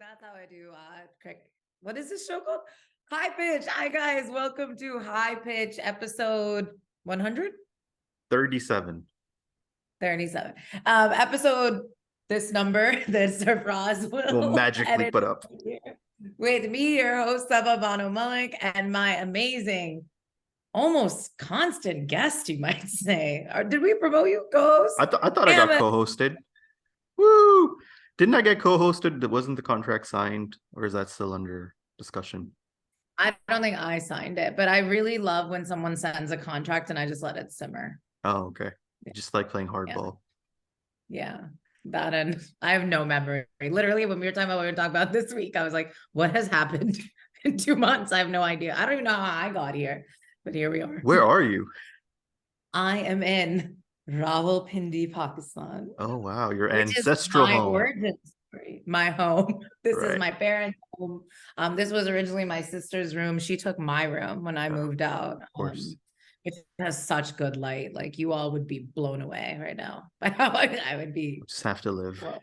That's how I do what is this show called? High Pitch. Hi guys, welcome to High Pitch episode 100? 37. 37. Episode this number that Surprise will magically edit put up. With me, your host, Sabah Bano Malik, and my amazing, almost constant guest, you might say. Did we promote you, co-host? I thought I got co-hosted. Woo! Didn't I get co-hosted? Wasn't the contract signed, or is that still under discussion? I don't think I signed it, but I really love when someone sends a contract and I just let it simmer. Oh, okay. Just like playing hardball. Yeah. That, and I have no memory. Literally, when we were talking about what we were talking about this week, I was like, what has happened in 2 months? I have no idea. I don't even know how I got here, but here we are. Where are you? I am in Rawalpindi, Pakistan. Oh, wow. Your ancestral home. My origin story. My home. This is my parents' home. This was originally my sister's room. She took my room when I moved out. Of course. It has such good light. Like, you all would be blown away right now by how I would be. Just have to live. Well,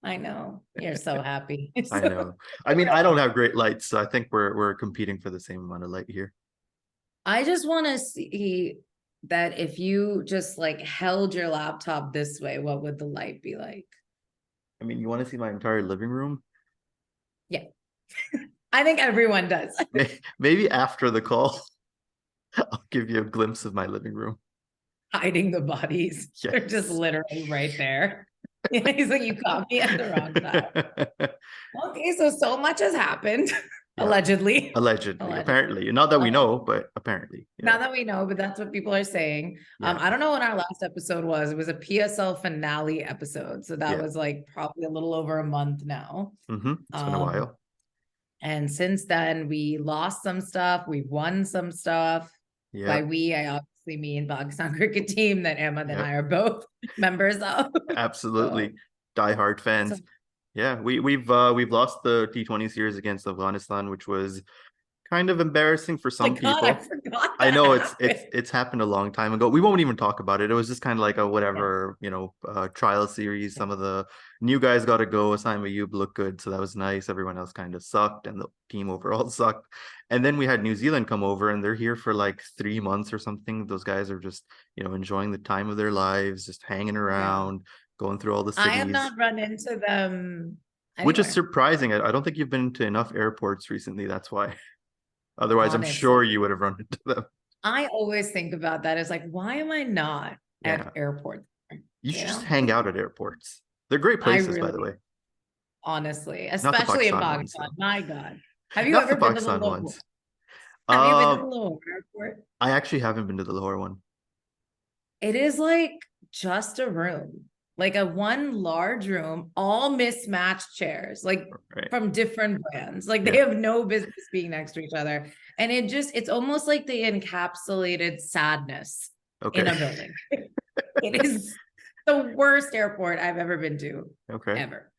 I know. You're so happy. I know. I mean, I don't have great lights, so I think we're competing for the same amount of light here. I just want to see that if you just like held your laptop this way, what would the light be like? I mean, you want to see my entire living room? Yeah. I think everyone does. Maybe after the call, I'll give you a glimpse of my living room. Hiding the bodies. Yes. They're just literally right there. He's like, you caught me at the wrong time. Okay, so much has happened. Yeah. Allegedly. Apparently. Not that we know, but apparently. Yeah. Not that we know, but that's what people are saying. Yeah. I don't know when our last episode was. It was a PSL finale episode. So that was like probably a little over a month now. Mm-hmm. It's been a while. And since then, we lost some stuff. We won some stuff. Yeah. By we, I obviously mean Pakistan cricket team that Ahmad and I are both members of. Absolutely. So, diehard fans. So, yeah, we've lost the T20 series against Afghanistan, which was kind of embarrassing for some people. I know it's happened a long time ago. We won't even talk about it. It was just kind of like a whatever, trial series. Some of the new guys got to go. Asaim Ayub looked good, so that was nice. Everyone else kind of sucked, and the team overall sucked. And then we had New Zealand come over, and they're here for like 3 months or something. Those guys are just, enjoying the time of their lives, just hanging around, going through all the cities. I have not run into them anywhere. Which is surprising. I don't think you've been to enough airports recently. That's why. Otherwise, honestly, I'm sure you would have run into them. I always think about that as like, why am I not at airports? You should just hang out at airports. They're great places, by the way. Honestly, especially in Pakistan. My God. Have you not ever been to the Lahore? Have you been to the Lahore airport? I actually haven't been to the Lahore one. It is like just a room. Like a one large room, all mismatched chairs, like from different brands. Like they have no business being next to each other. And it's almost like they encapsulated sadness in a building. It is the worst airport I've ever been to. Okay. Ever.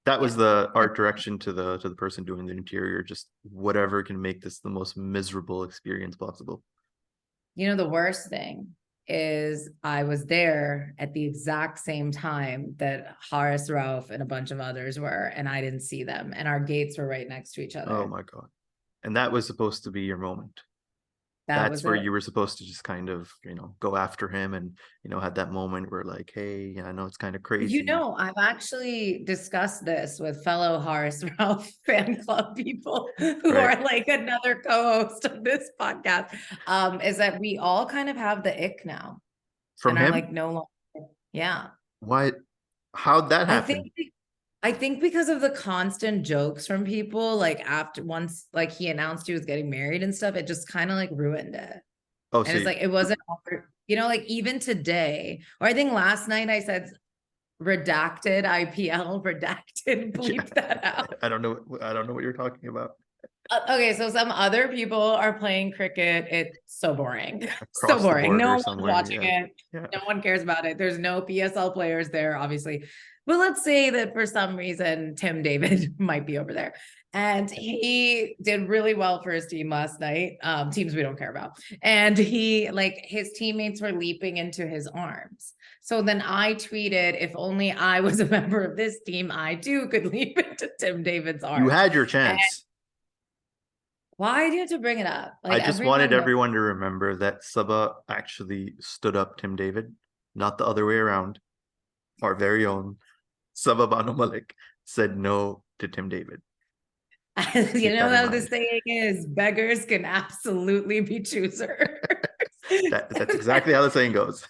That was the art direction to the person doing the interior. Just whatever can make this the most miserable experience possible. The worst thing is I was there at the exact same time that Haris Rauf and a bunch of others were, and I didn't see them, and our gates were right next to each other. Oh my God. And that was supposed to be your moment. That's where you were supposed to just kind of, go after him and, had that moment where like, hey, I know it's kind of crazy. I've actually discussed this with fellow Haris Rauf fan club people who are like another co-host of this podcast, is that we all kind of have the ick now. From him? Are like no longer. Yeah. What? How'd that happen? I think because of the constant jokes from people, like once like he announced he was getting married and stuff, it just kind of like ruined it. Oh, and it's like, it wasn't, like even today, or I think last night I said redacted IPL, redacted, bleep that out. I don't know what you're talking about. Okay, so some other people are playing cricket. It's so boring. So Across the boring. No border one's somewhere. watching Yeah. it. Yeah. No one cares about it. There's no PSL players there, obviously. But let's say that for some reason, Tim David might be over there. And he did really well for his team last night. Teams we don't care about. And he, like, his teammates were leaping into his arms. So then I tweeted, if only I was a member of this team, I too could leap into Tim David's arms. You had your And chance. why do you have to bring it up? I Like, just wanted everyone knows. everyone to remember that Sabah actually stood up Tim David, not the other way around. Our very own Sabah Bano Malik said no to Tim David. You Keep know that in how the mind. saying is, beggars can absolutely be choosers. That's exactly how the saying goes.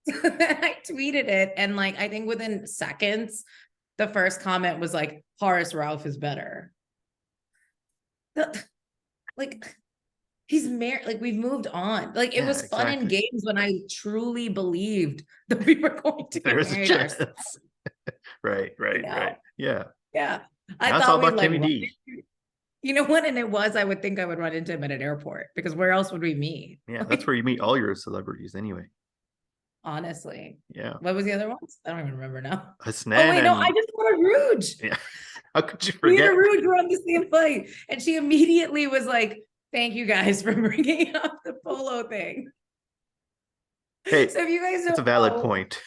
So then I tweeted it, and like I think within seconds, the first comment was like, Horace Ralph is better. Like, he's married, like we've moved on. Like, it Yeah, was fun in exactly. games when I truly believed that we were going to There get was a married chance. ourselves. Right, You right, right. know? Yeah. Yeah. I Now it's all thought we'd about like Timmy run D. into, you know what? And it was, I would think I would run into him at an airport, because where else would we meet? Yeah, that's Like, where you meet all your celebrities anyway. honestly. Yeah. What was the other ones? I don't even remember now. Oh Hasnan wait, no, I and just wore a Rouge. yeah. How could you Me and a forget? Rouge were on the same flight. And she immediately was like, thank you guys for bringing up the polo thing. Hey, So if you guys it's a don't valid know, point.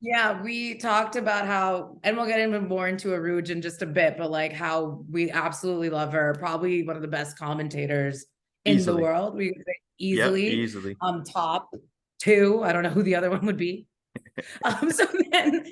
yeah, we talked about how, and we'll get even more into Aruj in just a bit, but like how we absolutely love her. Probably one of the best commentators in the Easily. world. We could say Yeah, easily easily. top two. I don't know who the other one would be. So then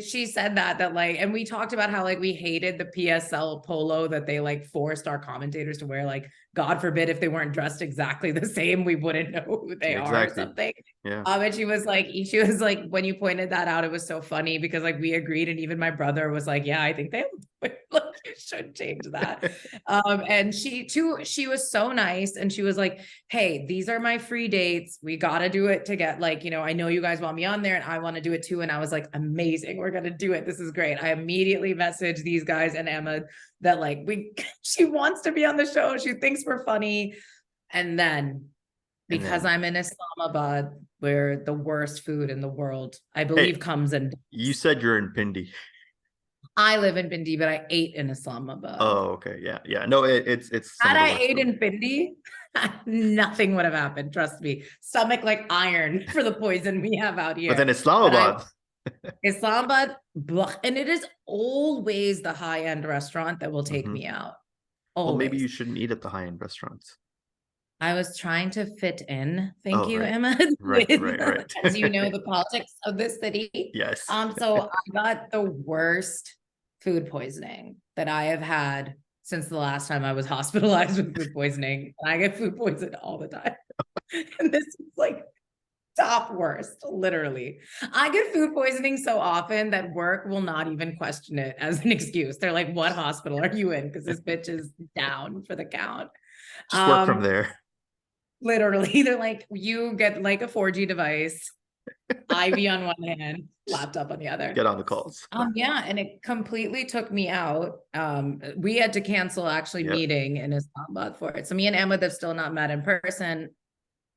she said that like, and we talked about how like we hated the PSL polo that they like forced our commentators to wear. Like, God forbid if they weren't dressed exactly the same, we wouldn't know who they are or Exactly. something. Yeah. And she was like, when you pointed that out, it was so funny because like we agreed, and even my brother was like, yeah, I think they like, you should change that. And she was so nice, and she was like, hey, these are my free dates. We got to do it to get, like, you know, I know you guys want me on there and I want to do it too. And I was like, amazing. We're going to do it. This is great. I immediately messaged these guys and Emma that like, she wants to be on the show. She thinks we're funny. And then because I'm in Islamabad, where the worst food in the world, I believe, Hey, comes in. you said you're in Pindi. I live in Pindi, but I ate in Islamabad. Oh, okay. Yeah, yeah. No, it's some Had of the I worst ate food. in Pindi, nothing would have happened. Trust me. Stomach like iron for the poison we have out But then here. But Islamabad. Islamabad, and it is always the high-end restaurant that will take me out. Well, maybe you Always. shouldn't eat at the high-end restaurants. I was trying to fit in, thank Oh, you, right. Emma, Right, with, right, right. as you know, the politics of this city. Yes. So I got the worst food poisoning that I have had since the last time I was hospitalized with food poisoning. I get food poisoned all the time. And this is like top worst, literally. I get food poisoning so often that work will not even question it as an excuse. They're like, what hospital are you in? Because this bitch is down for the count. Just work from there. Literally, they're like, you get like a 4G device, IV on one hand, laptop on the other. Get on the calls. Yeah, and it completely took me out. We had to cancel actually Yep. meeting in Islamabad for it. So me and Emma have still not met in person.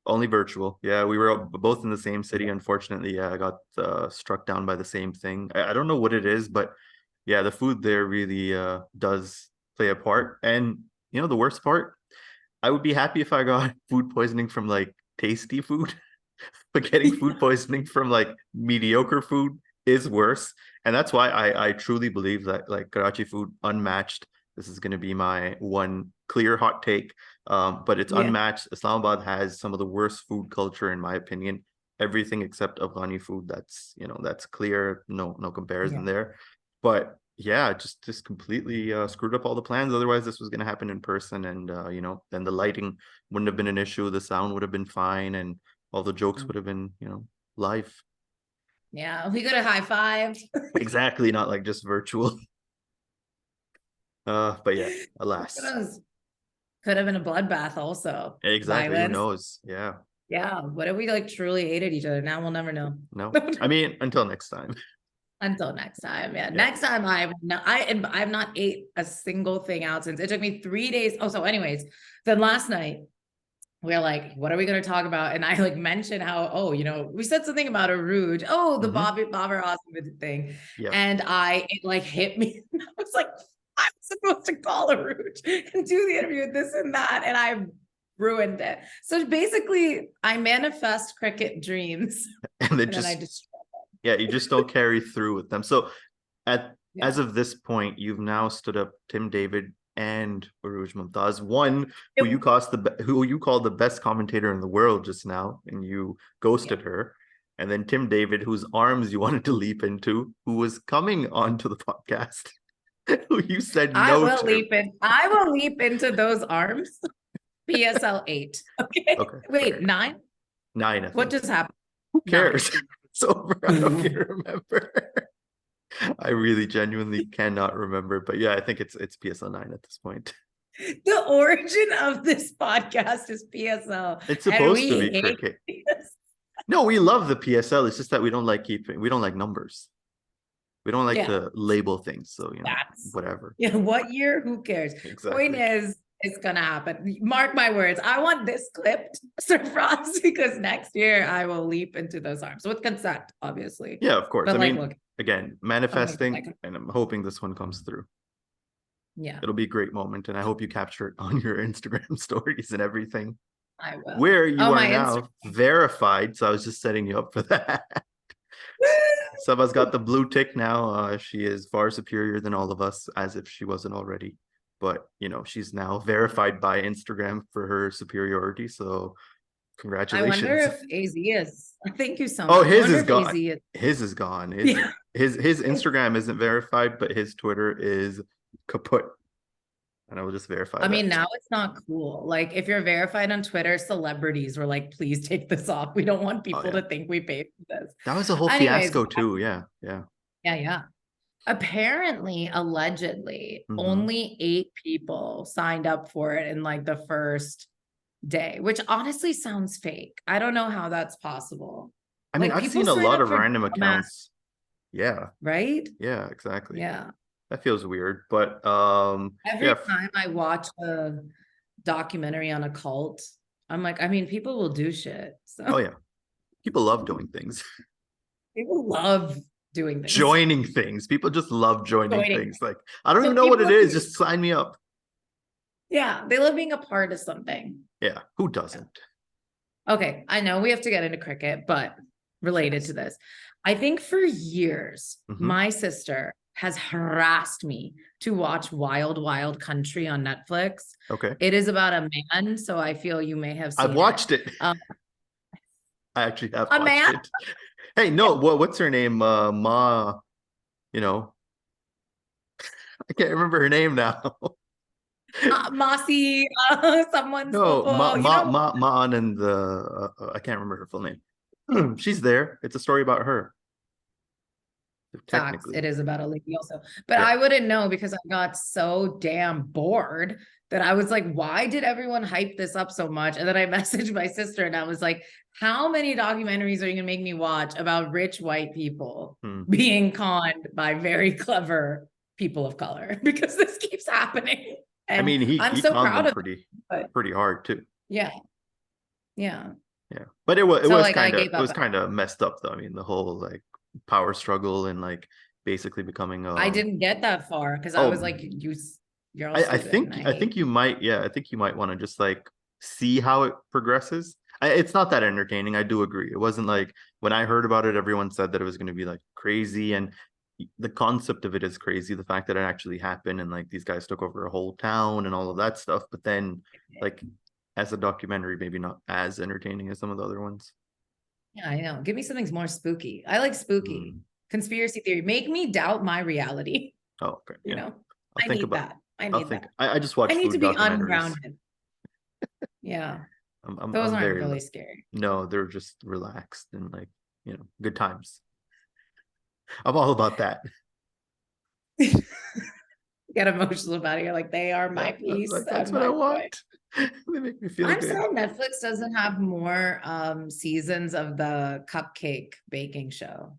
Only virtual. Yeah, we were both in the same city. Unfortunately, yeah, I got struck down by the same thing. I don't know what it is, but yeah, the food there really does play a part. And you know, the worst part, I would be happy if I got food poisoning from like tasty food, but getting food poisoning from like mediocre food is worse. And that's why I truly believe that like Karachi food unmatched. This is going to be my one clear hot take. But it's Yeah. unmatched. Islamabad has some of the worst food culture, in my opinion. Everything except Afghani food. That's, you know, that's clear. No comparison Yeah. there. But yeah, just completely screwed up all the plans. Otherwise, this was going to happen in person, and you know, then the lighting wouldn't have been an issue. The sound would have been fine, and all the jokes would have been, you know, live. Yeah, we could have high-fived. Exactly, not like just virtual. But yeah, alas. Could have been a bloodbath also. Exactly. Who Violence. knows? Yeah. Yeah. What if we like truly hated each other? Now we'll never know. No. I mean, until next time. Until next time. Yeah. Yeah. Next time I've not ate a single thing out since it took me 3 days. Oh, so anyways, then last night we're like, what are we going to talk about? And I like mentioned how, oh, you know, we said something about a Rouge. Oh, the Bobby Osmond thing. Yep. And it like hit me. I was like, I'm supposed to call a Rouge and do the interview, this and that. And I ruined it. So basically I manifest cricket dreams and then I destroy them. Yeah, you just don't carry through with them. So as of this point, you've now stood up Tim David and Arooj Mumtaz, one who you called the best commentator in the world just now, and you ghosted her, and then Tim David, whose arms you wanted to leap into, who was coming onto the podcast, who you said no to. I will leap into those arms. PSL 8. Okay. Wait, fair. 9? 9. I think. What just happened? Who cares? It's over. I don't even remember. I really genuinely cannot remember, but yeah, I think it's PSL 9 at this point. The origin of this podcast is PSL. It's supposed to be cricket. No, we love the PSL. It's just that we don't like numbers. We don't like to label things. So, you know, whatever. Yeah, what year? Who cares? Exactly. Point is, it's gonna happen. Mark my words. I want this clipped, Sir Frost, because next year I will leap into those arms with consent, obviously. Yeah, of course. But I mean, look, again, manifesting, and I'm hoping this one comes through. Yeah, it'll be a great moment, and I hope you capture it on your Instagram stories and everything. I will. Where you are now verified, so I was just setting you up for that. Sabah's got the blue tick now. She is far superior than all of us, as if she wasn't already. But, you know, she's now verified by Instagram for her superiority. So congratulations. I wonder if AZ is. Thank you so much. Oh, his is gone. His is gone. His Instagram isn't verified, but his Twitter is kaput. And I will just verify I mean, now it's not cool. Like, if you're verified on Twitter, celebrities were like, please take this off. We don't want people to think we paid for this. That was a whole fiasco too. Yeah. Apparently, allegedly, only 8 people signed up for it in like the first day, which honestly sounds fake. I don't know how that's possible. I mean, I've seen a lot of random accounts. Yeah. Right? Yeah, exactly. Yeah. That feels weird, but every time I watch a documentary on a cult, I'm like, I mean, people will do shit. So. Oh yeah. People love doing things. People love doing things. Joining things. People just love joining things. Like, I don't even know what it is. Just sign me up. Yeah. They love being a part of something. Yeah. Who doesn't? Okay. I know we have to get into cricket, but related to this, I think for years, my sister has harassed me to watch Wild Wild Country on Netflix. Okay. It is about a man, so I feel you may have seen I've watched it. I actually have watched it. Hey, no, what's her name? Ma, you know, I can't remember her name now. Mossy, someone's. No, Ma and the I can't remember her full name. She's there. It's a story about her. Technically, it is about a lady also, but I wouldn't know because I got so damn bored that I was like, why did everyone hype this up so much? And then I messaged my sister and I was like, how many documentaries are you gonna make me watch about rich white people being conned by very clever people of color? Because this keeps happening. And I mean, I'm so proud of pretty hard too. Yeah. But it was kind of messed up though. I mean, the whole like power struggle and like basically becoming I didn't get that far because I was like, you're all I think you might want to just like see how it progresses. It's not that entertaining. I do agree. It wasn't like when I heard about it, everyone said that it was going to be like crazy, and the concept of it is crazy. The fact that it actually happened and like these guys took over a whole town and all of that stuff, but then like as a documentary, maybe not as entertaining as some of the other ones. Yeah, I know. Give me something more spooky. I like spooky. Conspiracy theory. Make me doubt my reality. Oh, okay. You know, I need that. I need that. I just watch. I need to be ungrounded. Yeah. Those aren't really scary. No, they're just relaxed and like, you know, good times. I'm all about that. Get emotional about it. You're like, they are my piece. That's what I want. They make me feel good. I'm sad Netflix doesn't have more seasons of the cupcake baking show.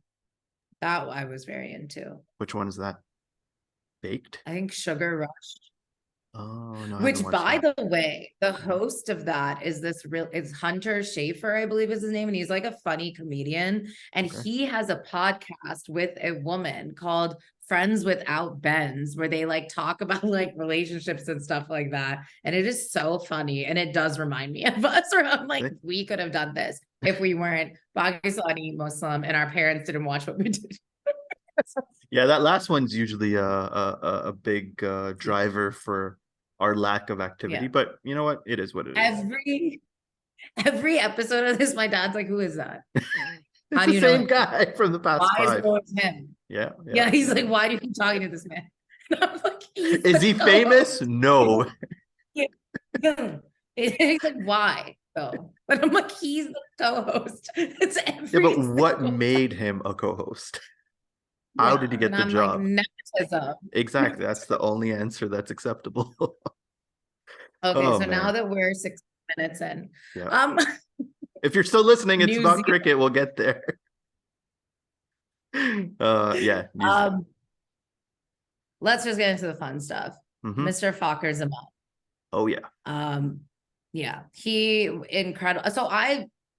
That I was very into. Which one is that? Baked? I think Sugar Rush. Oh no, I haven't Which, watched by that. the way, the host of that is it's Hunter Schafer, I believe is his name, and he's like a funny comedian. And Okay. he has a podcast with a woman called Friends Without Bends, where they like talk about like relationships and stuff like that. And it is so funny. And it does remind me of us, where I'm like, we could have done this if we weren't Pakistani Muslim and our parents didn't watch what we did. Yeah, that last one's usually a big driver for our lack of activity. Yeah. But you know what? It is what it is. Every episode of this, my dad's like, "Who is that? It's How the do you know same him? guy from the past Why is it 5. always him?" Yeah, Yeah, he's like, "Why do you keep talking to this man?" And I'm like, is he famous? No. Yeah. He's like, "Why?" So, but I'm like, he's the co-host. It's Yeah, but every what single made him a co-host? How Yeah, did he get and the I'm like, job? nepotism. Exactly. That's the only answer that's acceptable. Okay, Oh so now man. that we're 6 minutes in, Yeah. um, If you're still listening, it's New about Zealand, cricket. We'll get there. Yeah. let's just get into the fun stuff. Mr. Fokker Zaman. Oh yeah. Yeah, he incredible. So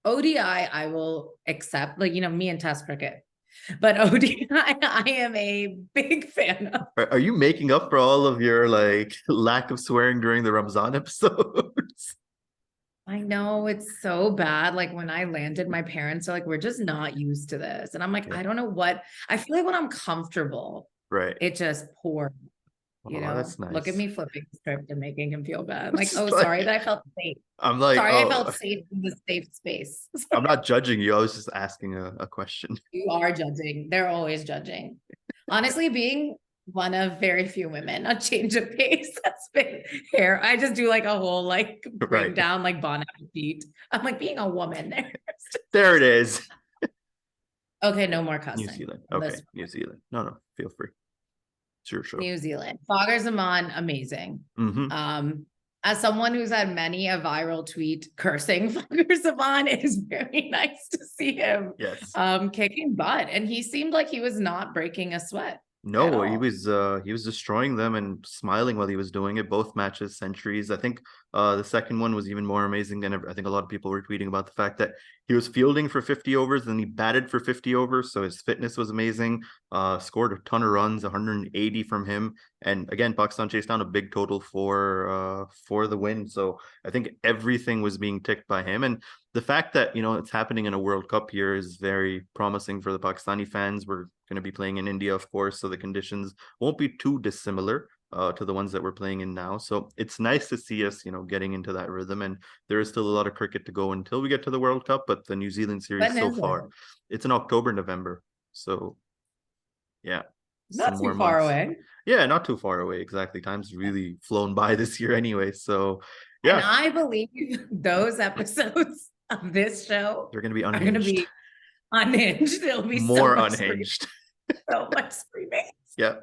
ODI, I will accept, like, me and Test cricket, but ODI, I am a big fan of. Are you making up for all of your like lack of swearing during the Ramzan episodes? I know it's so bad. Like when I landed, my parents are like, "We're just not used to this," and I'm like, Yeah. I don't know what. I feel like when I'm comfortable, Right. it just pours. Oh, that's nice. Look at me flipping the script and making him feel bad. Like, oh, like, sorry that I felt safe. I'm like, sorry, oh, I felt safe in the safe space. I'm not judging you. I was just asking a question. You are judging. They're always judging. Honestly, being one of very few women on Change of Pace that's been here. I just do like a whole like breakdown, like Bon Appetit. I'm like being a woman there. There it is. Okay, no more cussing. New Zealand. Okay, New Zealand. No, feel free. Sure. New Zealand. Fokker Zaman, amazing. As someone who's had many a viral tweet cursing Fokker Zaman, it is very nice to see him kicking butt. And he seemed like he was not breaking a sweat. No, he was destroying them and smiling while he was doing it. Both matches, centuries. I think the second one was even more amazing than ever. I think a lot of people were tweeting about the fact that he was fielding for 50 overs, then he batted for 50 overs. So his fitness was amazing. Scored a ton of runs, 180 from him. And again, Pakistan chased down a big total for the win. So I think everything was being ticked by him. And the fact that, it's happening in a World Cup here is very promising for the Pakistani fans. We're going to be playing in India, of course, so the conditions won't be too dissimilar to the ones that we're playing in now. So it's nice to see us, getting into that rhythm. And there is still a lot of cricket to go until we get to the World Cup. But the New Zealand series so far, it's in October, November. So yeah. Not too far away. Yeah, not too far away. Exactly. Time's really flown by this year anyway. So yeah. And I believe those episodes of this show they're going to be unhinged. It'll be more so unhinged. So much screaming. Yeah.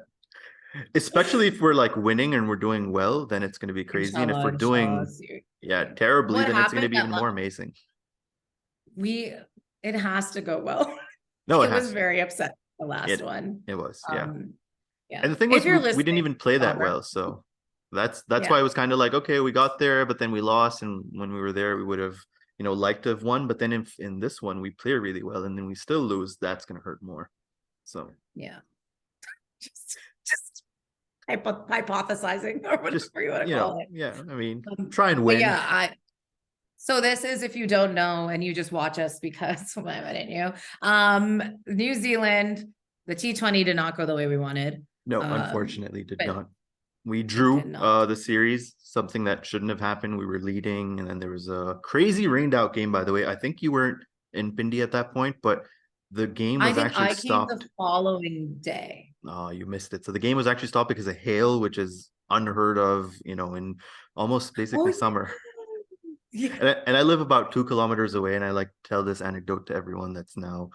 Especially if we're like winning and we're doing well, then it's going to be crazy. And if we're doing terribly, then it's going to be even more amazing. It has to go well. No, it was very upset the last one. It was, yeah. Yeah. And the thing was, we didn't even play that well. So that's why it was kind of like, okay, we got there, but then we lost. And when we were there, we would have, liked to have won. But then in this one, we play really well and then we still lose. That's going to hurt more. So yeah. Just hypothesizing or whatever you want to call it. Yeah. I mean, try and win. So this is, if you don't know and you just watch us because why wouldn't you? New Zealand, the T20 did not go the way we wanted. No, unfortunately did not. We drew the series, something that shouldn't have happened. We were leading, and then there was a crazy rained out game, by the way. I think you weren't in Pindi at that point, but the game was actually stopped. I came the following day. Oh, you missed it. So the game was actually stopped because of hail, which is unheard of, in almost basically summer. Yeah. And I live about 2 kilometers away, and I like to tell this anecdote to everyone that's now,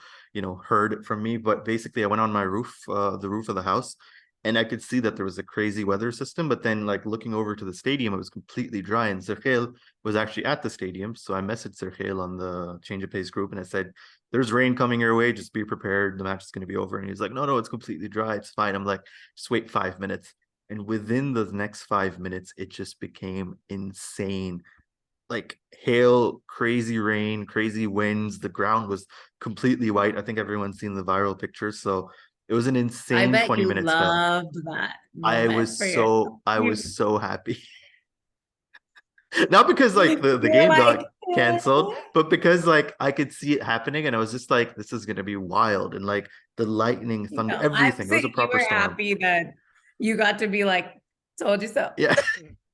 heard from me. But basically, I went on my roof, the roof of the house, and I could see that there was a crazy weather system, but then like looking over to the stadium, it was completely dry, and Shae Gill was actually at the stadium. So I messaged Shae Gill on the Change of Pace group and I said, there's rain coming your way, just be prepared, the match is going to be over. And he's like, no, it's completely dry, it's fine. I'm like, just wait 5 minutes. And within the next 5 minutes, it just became insane. Like hail, crazy rain, crazy winds. The ground was completely white. I think everyone's seen the viral pictures. So it was an I insane bet 20 you minute spell. loved that moment for your. I was so happy. Not because like the You're game like, got canceled, but because like I could see it happening and I was just like, this is gonna be wild. And like the lightning, thunder, I'm everything. It was a saying you proper were storm. happy that you got to be like, told you so. Yeah.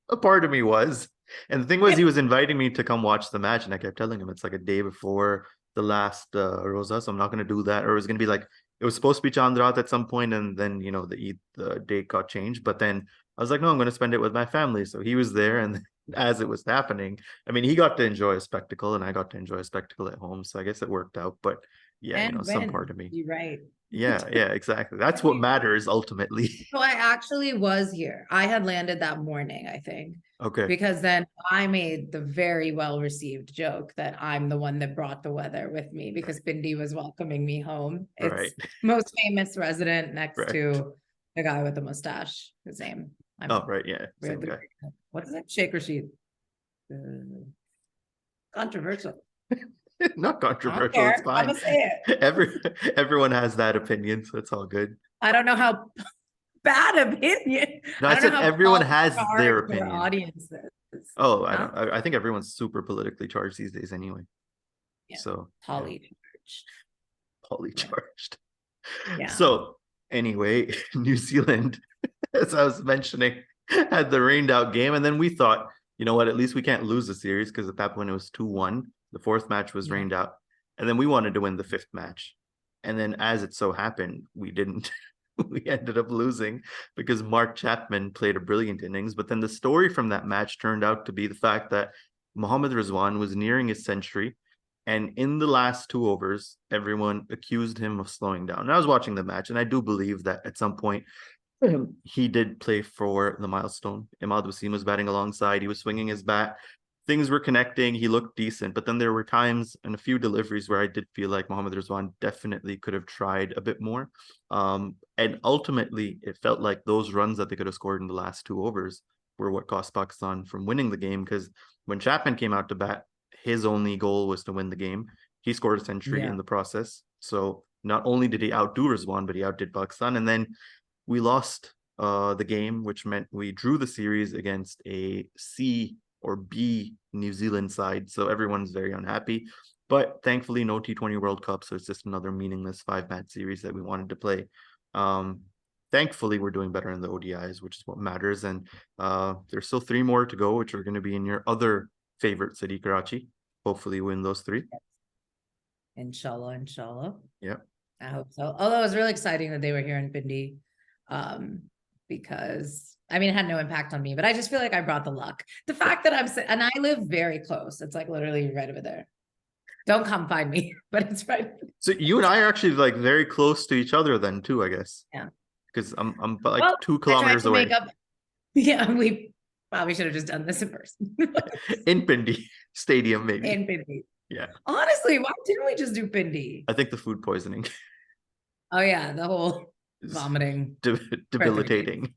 A part of me was. And the thing was, he was inviting me to come watch the match, and I kept telling him it's like a day before the last Rosa, so I'm not going to do that. Or it was going to be like, it was supposed to be Chandrat at some point, and then, you know, the date got changed. But then I was like, no, I'm going to spend it with my family. So he was there, and as it was happening, I mean, he got to enjoy a spectacle, and I got to enjoy a spectacle at home. So I guess it worked out. But yeah, you know, And some when part of me. you're right. Yeah, exactly. That's what matters ultimately. So I actually was here. I had landed that morning, I think. Okay. Because then I made the very well received joke that I'm the one that brought the weather with me because Bindi was welcoming me home. It's Right. most famous resident next Right. to the guy with the mustache. His name. Oh, right. Yeah. Same guy. What is it? Shaker sheet. Controversial. Not I don't controversial. care. It's I'm fine. gonna say it. Everyone has that opinion, so it's all good. I don't know how bad opinion. No, I I don't know said how everyone has their our opinion. audience is. Oh, I Huh? don't. I think everyone's super politically charged these days, anyway. Yeah. So Holly. poly charged. Yeah. So anyway, New Zealand, as I was mentioning, had the rained out game, and then we thought, you know what? At least we can't lose the series because at that point it was 2-1. The fourth match was rained out, and then we wanted to win the fifth match, and then as it so happened, we didn't. We ended up losing because Mark Chapman played a brilliant innings. But then the story from that match turned out to be the fact that Mohammad Rizwan was nearing his century. And in the last 2 overs, everyone accused him of slowing down. And I was watching the match, and I do believe that at some point he did play for the milestone. Imad Wasim was batting alongside. He was swinging his bat. Things were connecting. He looked decent. But then there were times and a few deliveries where I did feel like Mohammad Rizwan definitely could have tried a bit more. And ultimately, it felt like those runs that they could have scored in the last 2 overs were what cost Pakistan from winning the game. Because when Chapman came out to bat, his only goal was to win the game. He scored a century in the process. So not only did he outdo Rizwan, but he outdid Pakistan. And then we lost the game, which meant we drew the series against a C or B New Zealand side. So everyone's very unhappy. But thankfully, no T20 World Cup. So it's just another meaningless 5-match series that we wanted to play. Thankfully, we're doing better in the ODIs, which is what matters. And there's still 3 more to go, which are going to be in your other favorite city, Karachi. Hopefully win those 3. Inshallah. Yeah. I hope so. Although it was really exciting that they were here in Pindi. Because I mean, it had no impact on me, but I just feel like I brought the luck. The fact that and I live very close. It's like literally right over there. Don't come find me, but it's right. So you and I are actually like very close to each other then too, I guess. Yeah. Because I'm like 2 kilometers I tried to away. make up. Yeah, we probably should have just done this in person. In Pindi Stadium, maybe. In Pindi. Yeah. Honestly, why didn't we just do Pindi? I think the food poisoning. Oh yeah, the whole vomiting. Debilitating.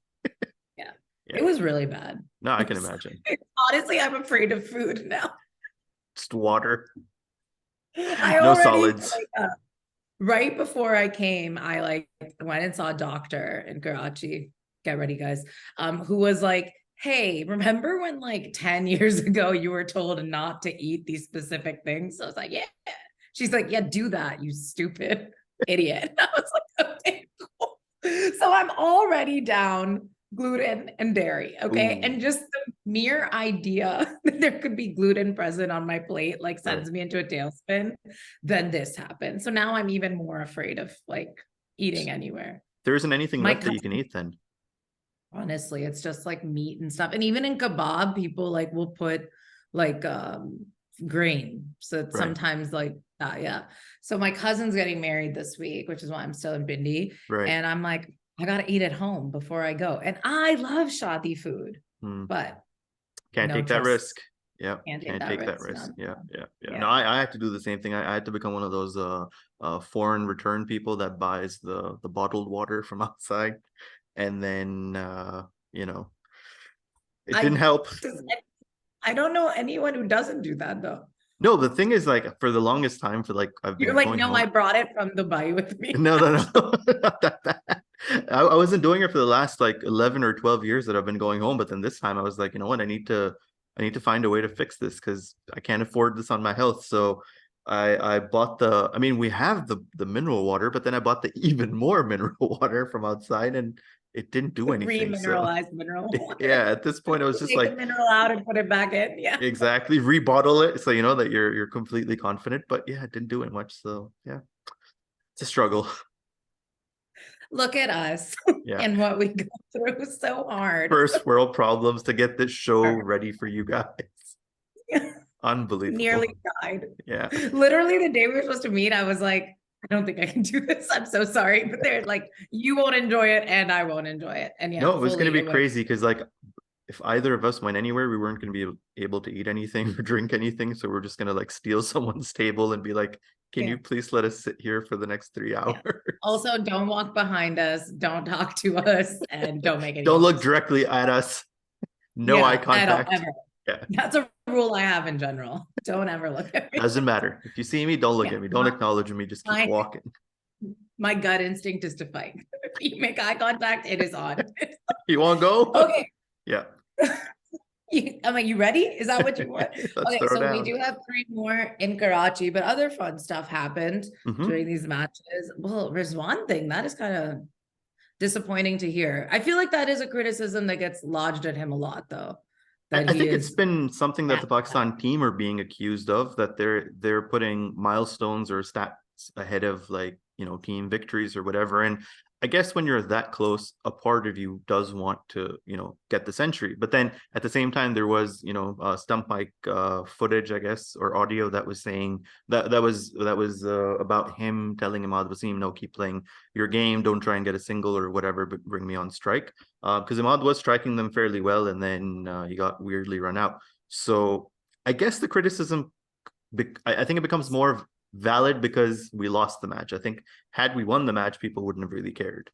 Yeah. It was really bad. No, I can imagine. Honestly, I'm afraid of food now. Just water. No solids. Right before I came, I like went and saw a doctor in Karachi. Get ready, guys. Who was like, hey, remember when like 10 years ago you were told not to eat these specific things? So I was like, yeah. She's like, yeah, do that, you stupid idiot. I was like, okay, cool. So I'm already down gluten and dairy, okay? Ooh. And just the mere idea that there could be gluten present on my plate like sends me into a tailspin. Then this happened. So now I'm even more afraid of like eating anywhere. There isn't anything left that you can eat then. Honestly, it's just like meat and stuff. And even in kebab, people like will put like grain. So sometimes like yeah. So my cousin's getting married this week, which is why I'm still in Bindi. Right. And I'm like, I gotta eat at home before I go. And I love shadi food, but can't take that risk. Yeah, can't take that risk. risk. No. Yeah. No, I had to do the same thing. I had to become one of those foreign return people that buys the bottled water from outside, and then you know, it didn't help. I don't know anyone who doesn't do that though. No, the thing is, like, for the longest time, for like You're like, no, home. I brought it from Dubai with me. No, not that bad. I wasn't doing it for the last like 11 or 12 years that I've been going home, but then this time I was like, you know what, I need to find a way to fix this because I can't afford this on my health. So I bought I mean, we have the mineral water, but then I bought the even more mineral water from outside, and it didn't do anything. Remineralized mineral water. Yeah, at this point, I was just take the mineral out and put it back in. Yeah, exactly. Rebottle it so you know that you're completely confident. But yeah, it didn't do it much. So yeah, it's a struggle. Look at us and what we go through so hard. First world problems to get this show ready for you guys. Unbelievable. Nearly died. Yeah. Literally the day we were supposed to meet, I was like, I don't think I can do this. I'm so sorry. But they're like, you won't enjoy it and I won't enjoy it. And yeah, no, it was going to be crazy because like if either of us went anywhere, we weren't going to be able to eat anything or drink anything. So we're just going to like steal someone's table and be like, can you please let us sit here for the next 3 hours? Yeah. Also, don't walk behind us. Don't talk to us and don't make any Don't look directly at us. No eye contact. Ever. Yeah. That's a rule I have in general. Don't ever look at me. Doesn't matter. If you see me, don't look at me. Don't acknowledge me. Just keep walking. My gut instinct is to fight. If you make eye contact, it is on. You want to go? Okay. Yeah. I'm like, you ready? Is that what you want? Okay, so down. We do have 3 more in Karachi, but other fun stuff happened during these matches. Well, there's one thing that is kind of disappointing to hear. I feel like that is a criticism that gets lodged at him a lot, though. I think it's been something that the Pakistan team are being accused of, that they're putting milestones or stats ahead of, like, you know, team victories or whatever. And I guess when you're that close, a part of you does want to, you know, get the century. But then at the same time, there was, you know, stump mic footage, I guess, or audio that was saying that was about him telling Ahmad Wasim, no, keep playing your game, don't try and get a single or whatever, but bring me on strike. Because Ahmad was striking them fairly well, and then he got weirdly run out. So I guess the criticism, I think it becomes more valid because we lost the match. I think had we won the match, people wouldn't have really cared.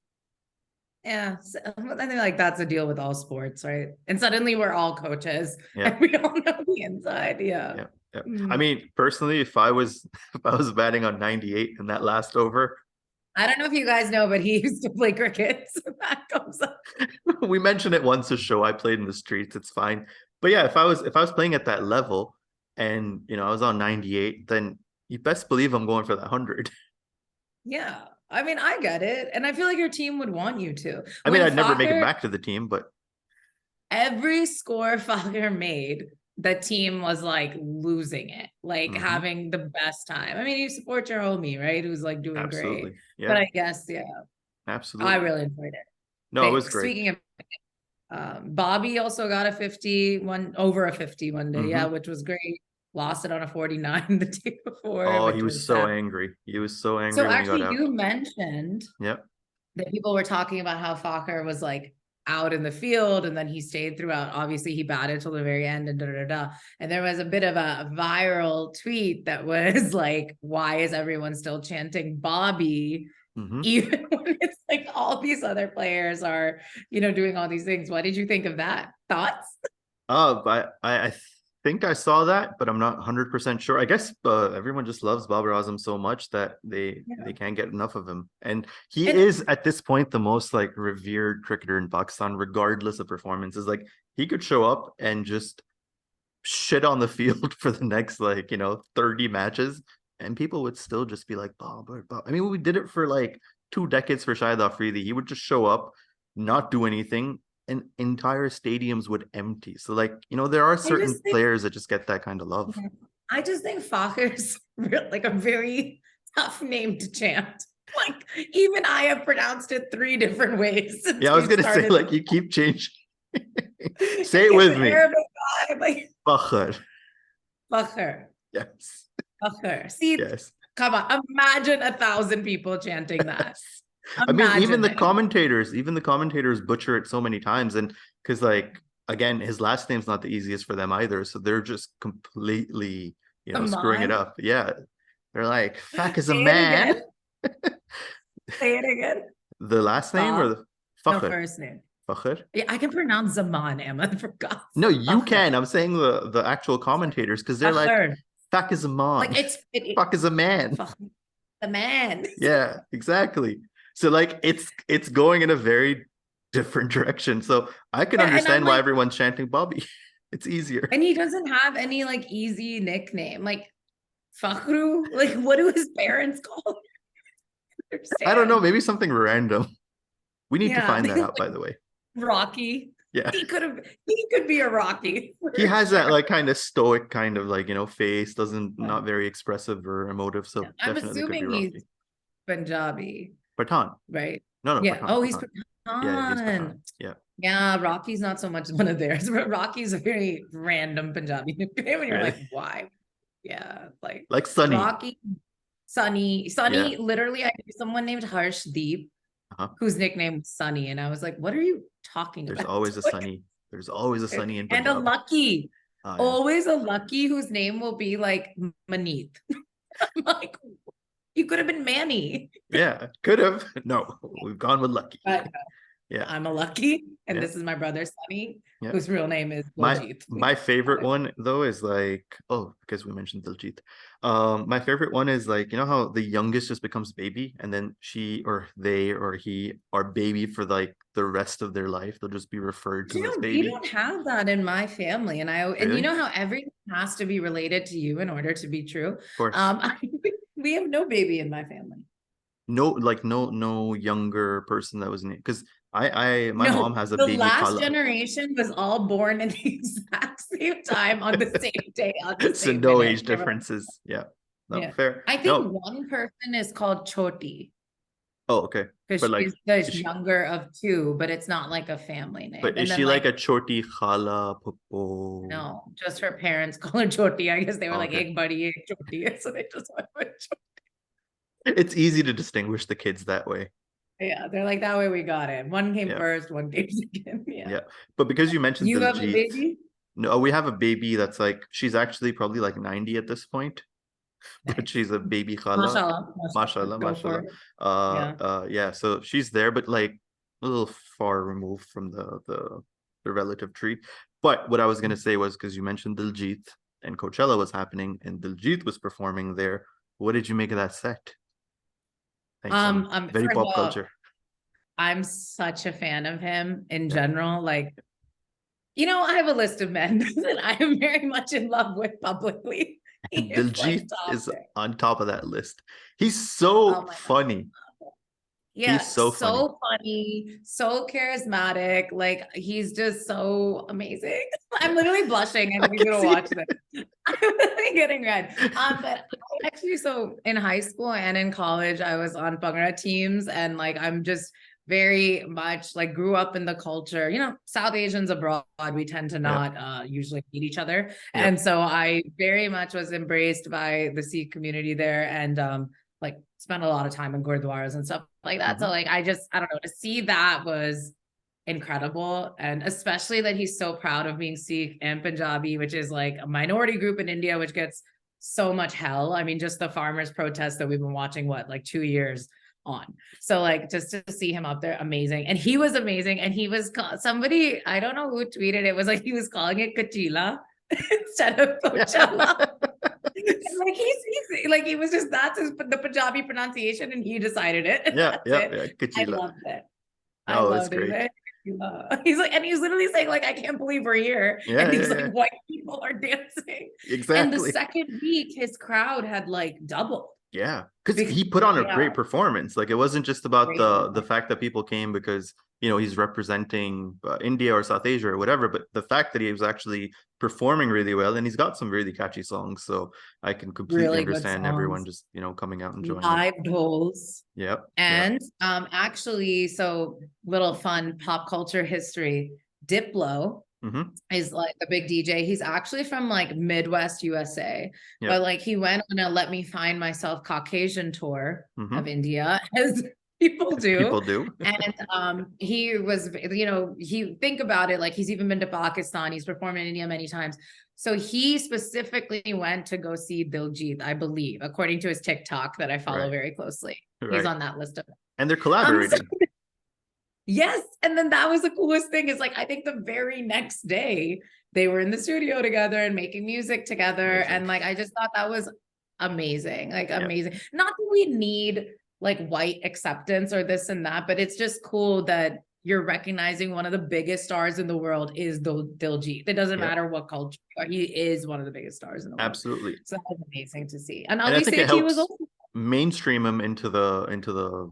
Yeah, so I think like that's a deal with all sports, right? And suddenly we're all coaches, and we all know the inside. Yeah. I mean, personally, if I was batting on 98 in that last over, I don't know if you guys know, but he used to play cricket, so that comes up. We mentioned it once a show. I played in the streets. It's fine. But yeah, if I was playing at that level, and you know I was on 98, then you best believe I'm going for that 100. Yeah. I mean, I get it. And I feel like your team would want you to. I mean, I'd never make it back to the team, but every score Fakir made, the team was like losing it, like having the best time. I mean, you support your homie, right? Who's like doing great. Yeah. But I guess, absolutely. I really enjoyed it. No, it was great. Speaking of Bobby also got a 50 over a 50 one day, which was great. Lost it on a 49 the day before. Oh, he was so angry. He was so angry. So actually, you mentioned that people were talking about how Fakir was like out in the field, and then he stayed throughout. Obviously, he batted till the very end, and And there was a bit of a viral tweet that was like, "Why is everyone still chanting Bobby?" Even when it's like all these other players are, you know, doing all these things. What did you think of that? Thoughts? I think I saw that, but I'm not 100% sure. I guess everyone just loves Babar Azam so much that they can't get enough of him. And he is at this point the most like revered cricketer in Pakistan, regardless of performances. Like he could show up and just shit on the field for the next 30 matches, and people would still just be like, Babar. I mean, we did it for like 2 decades for Shahid Afridi. He would just show up, not do anything, and entire stadiums would empty. So there are certain players that just get that kind of love. I just think Fakir's like a very tough name to chant. Like even I have pronounced it 3 different ways. Yeah, I was gonna say you keep changing. Say it with me. Fakir. Fakir. Yes. Fakir. See, yes. Come on, imagine 1,000 people chanting that. I mean, even the Imagine commentators butcher it so many times, and because like again, his last name's not the easiest for them either, so they're just completely, screwing it Aman. up. Yeah, they're like, "Fuck is a Say it man." again. Say it again. The last name or Fa. the No, Fakhr? first name. Fakhr? Yeah, I can pronounce Zaman, Emma. For God's No, you sake. can. I'm saying the actual commentators because they're like, Fakhr. "Fuck is a man." Like Fuck is a man. Fakhr. The man. Yeah, exactly. So like it's going in a very different direction. So I can Yeah, and I'm understand why like, everyone's chanting Bobby. It's easier. and he doesn't have any like easy nickname. Like Fakhru, like what do his parents call him? I don't know, Understand? maybe something random. We need to Yeah, find that out, by the way. Rocky. Yeah. He could be a Rocky. He has sure. that like kind of stoic kind of like, face, doesn't Yeah. not very expressive or emotive. So I'm definitely could be assuming he's Rocky. Punjabi, Pathan. right? No, Yeah. Pathan, Oh, he's Pathan. Yeah, he's Pathan. Pathan. Yeah. Yeah, Rocky's not so much one of theirs. But Rocky's a very random Punjabi nickname, and you're Really? like, why? Yeah, like Like Sunny. Rocky, Sunny, Yeah. Sunny. Literally, I knew someone named Harshdeep Uh-huh. whose nickname was Sunny, and I was like, what are you talking There's about? always a Sunny. There's always a Sunny in And a Punjab. Lucky, Oh yeah. always a Lucky whose name will be like Maneet. I'm like, you could have been Manny. Yeah, could have. No, we've gone with Lucky. But Yeah. I'm a Lucky, and Yeah. this is my brother Sunny, Yeah. whose real name is My Diljit. my favorite one though is like, oh, because we mentioned Diljit. My favorite one is like, you know how the youngest just becomes baby and then she or they or he are baby for like the rest of their life. They'll just be referred to as We baby. don't have that in my family, and you Really? know how everything has to be related to you in order to be true. Of course. We have no baby in my family. No, like no younger person that was named because my No, mom has a the baby last khala. generation was all born at the exact same time on the same day on the So same no minute. age differences. Yeah. No, Yeah. fair. I think No. one person is called Choti Oh, okay. because But like, she's the is she, younger of two, but it's not like a family name. but is And then she like like a choti khala popo? no, just her parents call her Choti. I guess they were Oh, like okay. Ek badi, ek choti, so they just went with Choti. It's easy to distinguish the kids that way. Yeah, they're like that way we got it. One came Yeah. first, one came second. Yeah. Yeah. But because you mentioned You have a Diljit, baby? no, we have a baby that's like she's actually probably like 90 at this point, but Nice. she's a baby khala. Mashallah. Mashallah, Go for mashallah. it. Yeah, so she's there, but like a little far removed from the relative tree. But what I was gonna say was because you mentioned Diljit and Coachella was happening and Diljit was performing there. What did you make of that set? Thanks. Very pop culture. I'm such a fan of him in general. Like, I have a list of men that I am very much in love with publicly. Diljit is on top of that list. He's so funny. Yeah, he's so funny, so charismatic. Like he's just so amazing. I'm literally blushing. I think you're gonna watch this. I'm literally getting red. But actually, so in high school and in college, I was on Bhangra teams, and like I'm just very much like grew up in the culture. South Asians abroad, we tend to not usually meet each other, and so I very much was embraced by the Sikh community there, and like spent a lot of time in gurdwaras and stuff like that. So like I don't know, to see that was incredible, and especially that he's so proud of being Sikh and Punjabi, which is like a minority group in India, which gets so much hell. I mean, just the farmers' protest that we've been watching, like 2 years on. So like just to see him up there, amazing. And he was amazing. And he was somebody, I don't know who tweeted it, was like he was calling it Kachila instead of Coachella. Like he's like he was just the Punjabi pronunciation, and he decided it. Yeah. I loved it. I loved great. He's like, and he's literally saying like, I can't believe we're here. Yeah, and he's like, white people are dancing. Exactly. And the second week, his crowd had like doubled. Yeah, because he put on a great performance. Like it wasn't just about the fact that people came because he's representing India or South Asia or whatever, but the fact that he was actually performing really well, and he's got some really catchy songs. So I can completely understand everyone just coming out and joining. Live dolls. Yep. And actually, so little fun pop culture history. Diplo is like the big DJ. He's actually from like Midwest USA, but like he went on a Let Me Find Myself Caucasian tour of India as People do. People do. And he was, he think about it, like he's even been to Pakistan, he's performed in India many times. So he specifically went to go see Diljit, I believe, according to his TikTok that I follow very closely. He's on that list of them. And they're collaborating. Yes. And then that was the coolest thing is like, I think the very next day they were in the studio together and making music together. Amazing. And like, I just thought that was amazing. Like amazing. Not that we need like white acceptance or this and that, but it's just cool that you're recognizing one of the biggest stars in the world is Diljit. It doesn't matter what culture, he is one of the biggest stars in the world. Absolutely. So that was amazing to see. And I think it helps mainstream him into the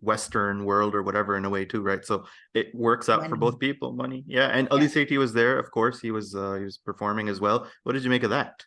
Western world or whatever in a way too, right? So it works out for both people. Money, and Ali Sethi was there, of course. He was performing as well. What did you make of that?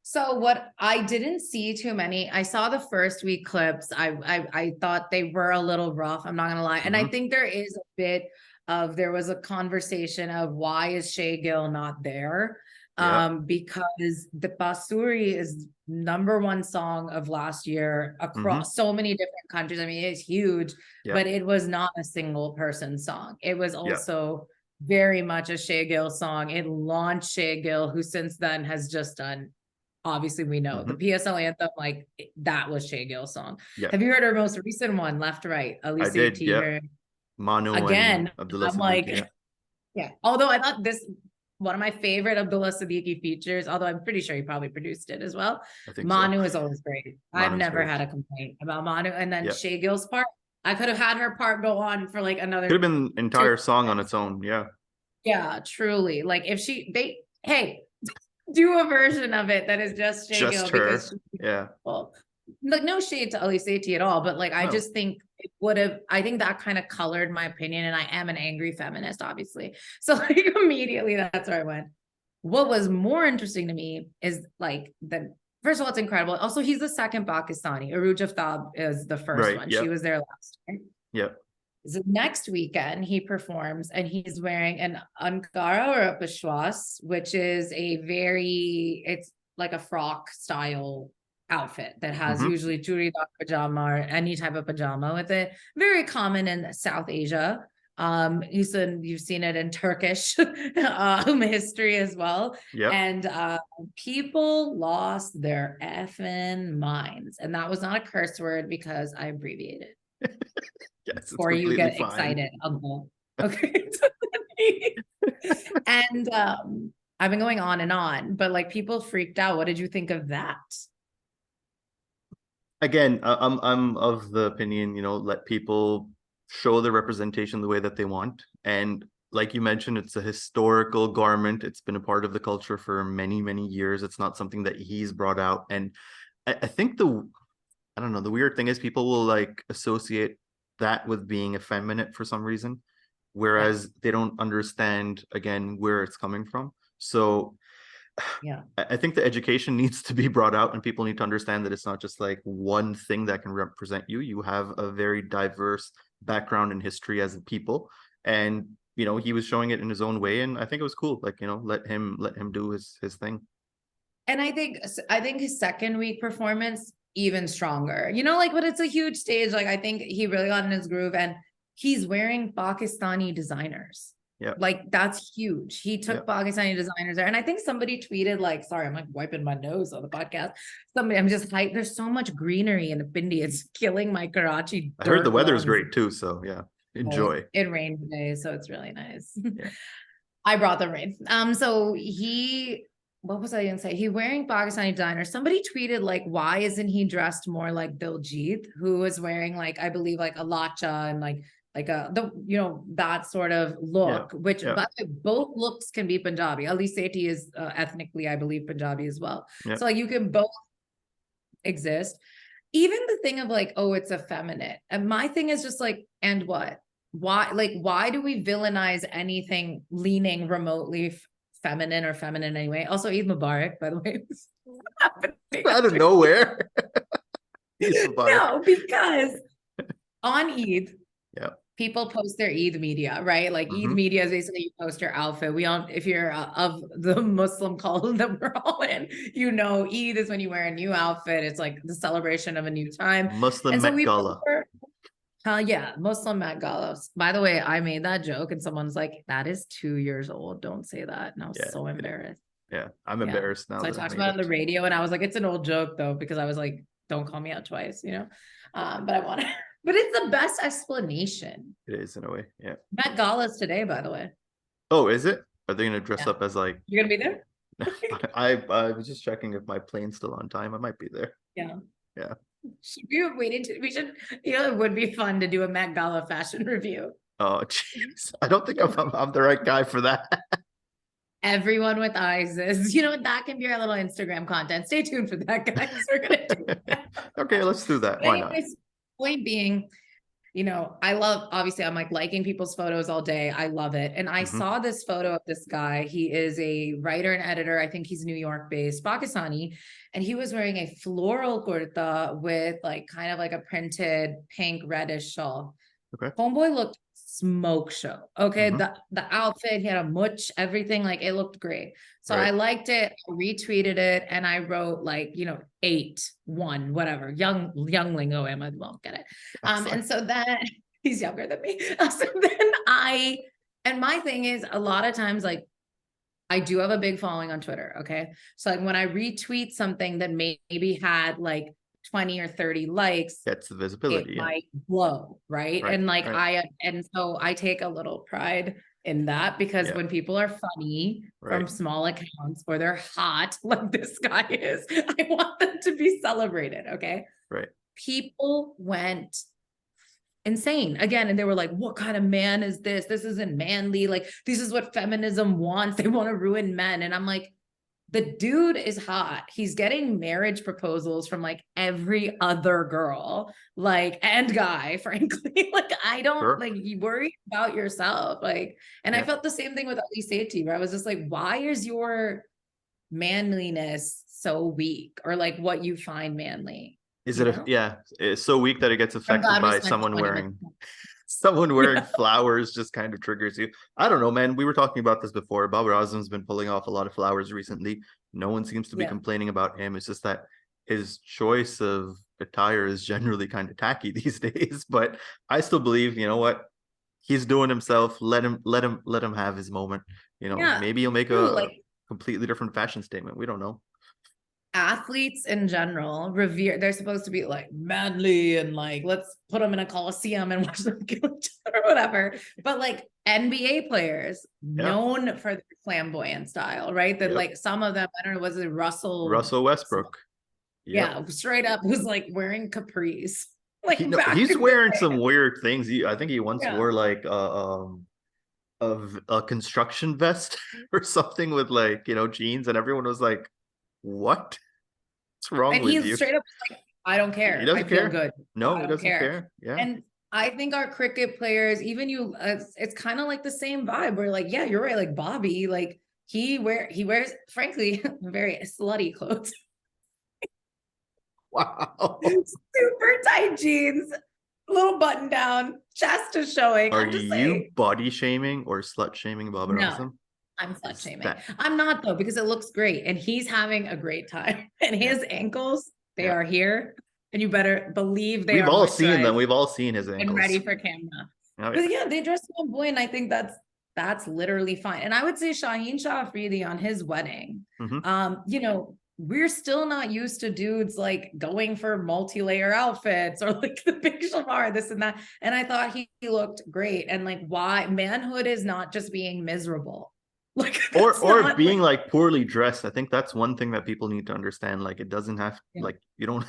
So what I didn't see too many. I saw the first week clips. I thought they were a little rough. I'm not gonna lie, and I think there is a bit of there was a conversation of why is Shae Gill not there? Because the Basuri is #1 song of last year across so many different countries. I mean, it's huge, but it was not a single person song. It was also very much a Shae Gill song. It launched Shae Gill, who since then has just done, obviously we know the PSL anthem, like that was Shae Gill's song. Have you heard her most recent one, Left Right? I did, Manu again, Abdullah I'm like, although I thought this one of my favorite Abdullah Siddiqui features, although I'm pretty sure he probably produced it as well. I think Manu is always great. I've never had a complaint about Manu. And then Shae Gill's part, I could have had her part go on for like another. Could have been an entire song on its own. Yeah, truly. Like if do a version of it that is just Shae Gill, because like no shade to Ali Sethi at all, but like I just think it would have, I think that kind of colored my opinion, and I am an angry feminist, obviously. So like immediately that's where I went. What was more interesting to me is like first of all, it's incredible. Also, he's the second Pakistani. Arooj Aftab is the first one. She was there last year. So next weekend he performs and he's wearing an Ankara or a Peshwas, which is it's like a frock style outfit that has usually churidar pajama or any type of pajama with it. Very common in South Asia. You've seen it in Turkish history as well. And people lost their effing minds. And that was not a curse word because I abbreviated. Yes, before you get excited, Uncle. Okay. And I've been going on and on, but like people freaked out. What did you think of that? Again, I'm of the opinion, let people show the representation the way that they want. And like you mentioned, it's a historical garment. It's been a part of the culture for many, many years. It's not something that he's brought out. And I think I don't know, the weird thing is people will like associate that with being effeminate for some reason, whereas they don't understand, again, where it's coming from. So I think the education needs to be brought out and people need to understand that it's not just like one thing that can represent you. You have a very diverse background and history as a people. And, he was showing it in his own way. And I think it was cool. Like, let him do his thing. And I think his second week performance, even stronger, like, but it's a huge stage. Like, I think he really got in his groove and he's wearing Pakistani designers. Like that's huge. He took Pakistani designers there. And I think somebody tweeted like, sorry, I'm like wiping my nose on the podcast. I'm just hyped. There's so much greenery in Pindi. It's killing my Karachi. I heard the weather is great too. So enjoy. It rained today, so it's really nice. I brought the rain. So what was I gonna say? He wearing Pakistani designers. Somebody tweeted like, why isn't he dressed more like Diljit, who was wearing like, I believe like a lacha and like that sort of look, which but both looks can be Punjabi. Ali Sethi is ethnically, I believe, Punjabi as well. So like you can both exist. Even the thing of like, oh, it's effeminate. And my thing is just like, and what? Why do we villainize anything leaning remotely feminine or feminine anyway? Also, Eid Mubarak, by the way. Out of nowhere. No, because on Eid, people post their Eid media, right? Like Eid Mm-hmm. media is basically you post your outfit. We all, if you're of the Muslim cult that we're all in, you know, Eid is when you wear a new outfit. It's like the celebration of a new time. Muslim And so Met we Gala. yeah, Muslim Met Galas. By the way, I made that joke and someone's like, that is 2 years old. Don't say that. And I was Yeah, so embarrassed. yeah. I'm Yeah. embarrassed now So I that I talked made about it on the it. radio and I was like, it's an old joke though, because I was like, don't call me out twice, you know? But I want to, but it's the best explanation. It is in a way, yeah. Met Galas today, by the way. Oh, is it? Are they gonna dress Yeah. up as like? You're gonna be there? I was just checking if my plane's still on time. I might be there. Yeah. Yeah. Should we have waited to, we should, you know, it would be fun to do a Met Gala fashion review. Oh, jeez. I don't think I'm the right guy for that. Everyone with eyes is, you know, that can be our little Instagram content. Stay tuned for that, guys. We're gonna do that. Okay, let's do that. But Why not? anyways, point being, you know, I love, obviously, I'm like liking people's photos all day. I love it. And I saw this photo of this guy. He is a writer and editor. I think he's New York based, Pakistani. And he was wearing a floral kurta with like kind of like a printed pink reddish shawl. Okay. Homeboy looked smoke show. Okay. The outfit, he had a much, everything, like it looked great. So I liked it, retweeted it, and I wrote like, you know, 8-1, whatever. Youngling OM, I won't get it. And so then he's younger than me. So then and my thing is a lot of times, like, I do have a big following on Twitter. Okay. So like when I retweet something that maybe had like 20 or 30 likes, gets the visibility, it might blow, right? And like and so I take a little pride in that, because when people are funny from small accounts or they're hot like this guy is, I want them to be celebrated. Okay. Right. People went insane again, and they were like, what kind of man is this? This isn't manly. Like, this is what feminism wants. They want to ruin men. And I'm like, the dude is hot. He's getting marriage proposals from like every other girl, like, and guy, frankly. Like, I don't like, you worry about yourself. Like, and I felt the same thing with Ali Sethi, where I was just like, why is your manliness so weak, or like what you find manly? Is it it's so weak that it gets affected by someone wearing flowers, just kind of triggers you. I don't know, man. We were talking about this before. Babar Azam's been pulling off a lot of flowers recently. No one seems to be complaining about him. It's just that his choice of attire is generally kind of tacky these days. But I still believe, you know what? He's doing himself. Let him have his moment. You know, maybe he'll make a completely different fashion statement. We don't know. Athletes in general they're supposed to be like manly and like, let's put them in a coliseum and watch them kill each other or whatever. But like NBA players known for their flamboyant style, right? That like some of them, I don't know, was it Russell Westbrook? Yeah, straight up was like wearing capris. Like he's wearing some weird things. I think he once wore like a construction vest or something with like, you know, jeans, and everyone was like, what? What's wrong with you? And he's straight up like, I don't care. He doesn't I care. feel good. No, he doesn't care. Yeah. And I think our cricket players, even it's kind of like the same vibe where like, yeah, you're right. Like Bobby, like he wears, frankly, very slutty clothes. Wow. Super tight jeans, little button down, chest is showing. Are you body shaming or slut shaming Babar Azam? I'm slut shaming. I'm not though, because it looks great and he's having a great time. And his ankles, they are here. And you better believe we've all seen them. We've all seen his ankles. And ready for camera. But they dress him boy, and I think that's literally fine. And I would say Shaheen Shah Afridi on his wedding. You know, we're still not used to dudes like going for multi-layer outfits or like the big shamar, this and that. And I thought he looked great. And like, why manhood is not just being miserable. Like, or being like poorly dressed. I think that's one thing that people need to understand. Like, it doesn't have like, you don't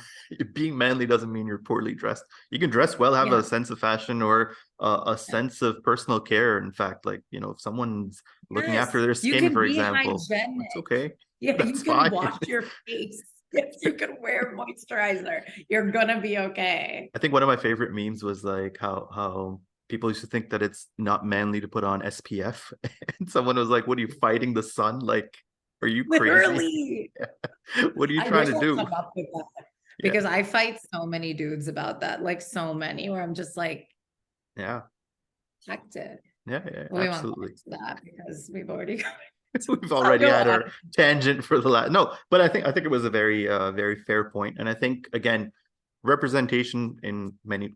being manly doesn't mean you're poorly dressed. You can dress well, have a sense of fashion or a sense of personal care. In fact, like, you know, if someone's looking after their skin, for example, it's okay. Yeah, that's you can fine. Wash your face. Yes, you can wear moisturizer. You're gonna be okay. I think one of my favorite memes was like how people used to think that it's not manly to put on SPF. And someone was like, what are you, fighting the sun? Like, are you crazy? What are you trying to do? Because I fight so many dudes about that, like so many, where I'm just like, yeah. protected. Yeah, Well, we won't absolutely. get to that because we've already We've already had our tangent for the last. No, but I think it was a very very fair point, and I think again, representation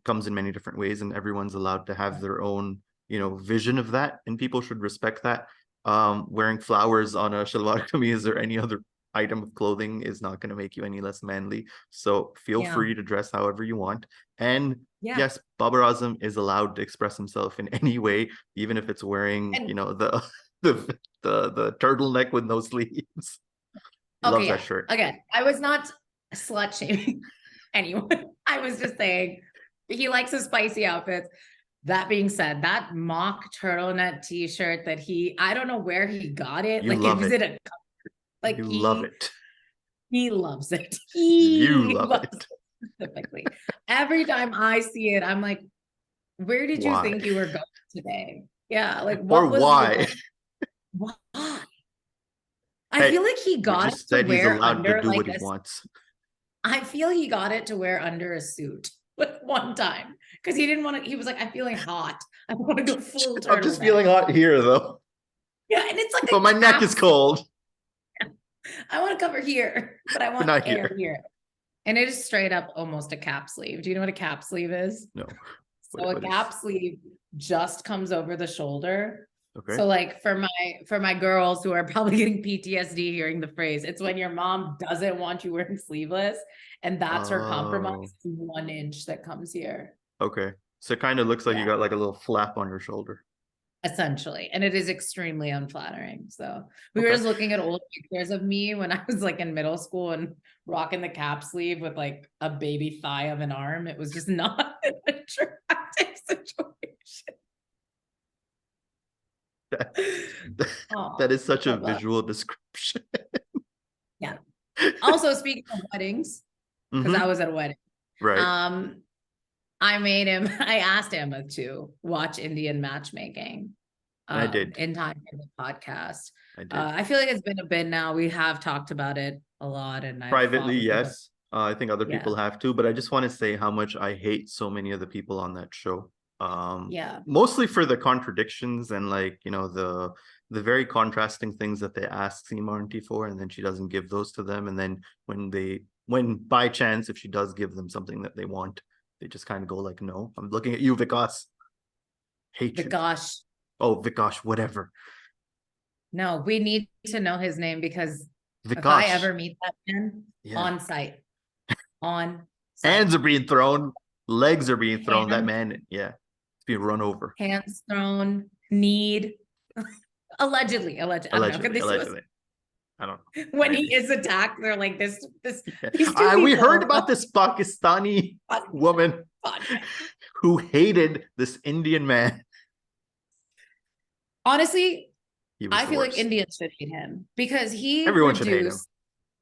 comes in many different ways, and everyone's allowed to have their own vision of that, and people should respect that. Wearing flowers on a shalwar kameez or any other item of clothing is not going to make you any less manly. So feel free to dress however you want. And yes, Babar Azam is allowed to express himself in any way, even if it's wearing, the turtleneck with no sleeves. He loves that shirt. Again, I was not slut shaming anyone. I was just saying he likes his spicy outfits. That being said, that mock turtleneck t-shirt that I don't know where he got it. You love it. Like you love it. He loves it. You love it. Specifically. Every time I see it, I'm like, where did you think you were going today? Yeah, like what was why? Why? I feel like he got it to wear under do what he wants. I feel he got it to wear under a suit one time because he didn't want to. He was like, "I'm feeling hot. I want to go full turtleneck." I'm just feeling hot here, though. Yeah, and it's like, but my neck is cold. I want to cover here, but I want not air here. And it is straight up almost a cap sleeve. Do you know what a cap sleeve is? No. So a cap sleeve just comes over the shoulder. Okay. So like for my girls who are probably getting PTSD hearing the phrase, it's when your mom doesn't want you wearing sleeveless, and that's her compromise, 1 inch that comes here. Okay. So it kind of looks like you got like a little flap on your shoulder. Essentially, and it is extremely unflattering. So we were just looking at old pictures of me when I was like in middle school and rocking the cap sleeve with like a baby thigh of an arm. It was just not an attractive situation. That is such a visual description. Yeah. Also, speaking of weddings, because I was at a wedding, right? I asked Emma to watch Indian matchmaking. I did in time for the podcast. I did. I feel like it's been a bit now. We have talked about it a lot, and privately, yes. I think other people have too, but I just want to say how much I hate so many of the people on that show. Mostly for the contradictions and like the very contrasting things that they ask Sima Aunty for, and then she doesn't give those to them, and then when by chance if she does give them something that they want, they just kind of go like, no. I'm looking at you, Vikas. Hate Vikash. Oh, Vikash, whatever. No, we need to know his name because if I ever meet that man on site. Hands are being thrown, legs are being thrown. That man, it's being run over. Hands thrown, kneed. Allegedly. I don't know. When he is attacked, they're like this. We heard about this Pakistani woman who hated this Indian man. Honestly, I feel like Indians should hate him because everyone should hate him.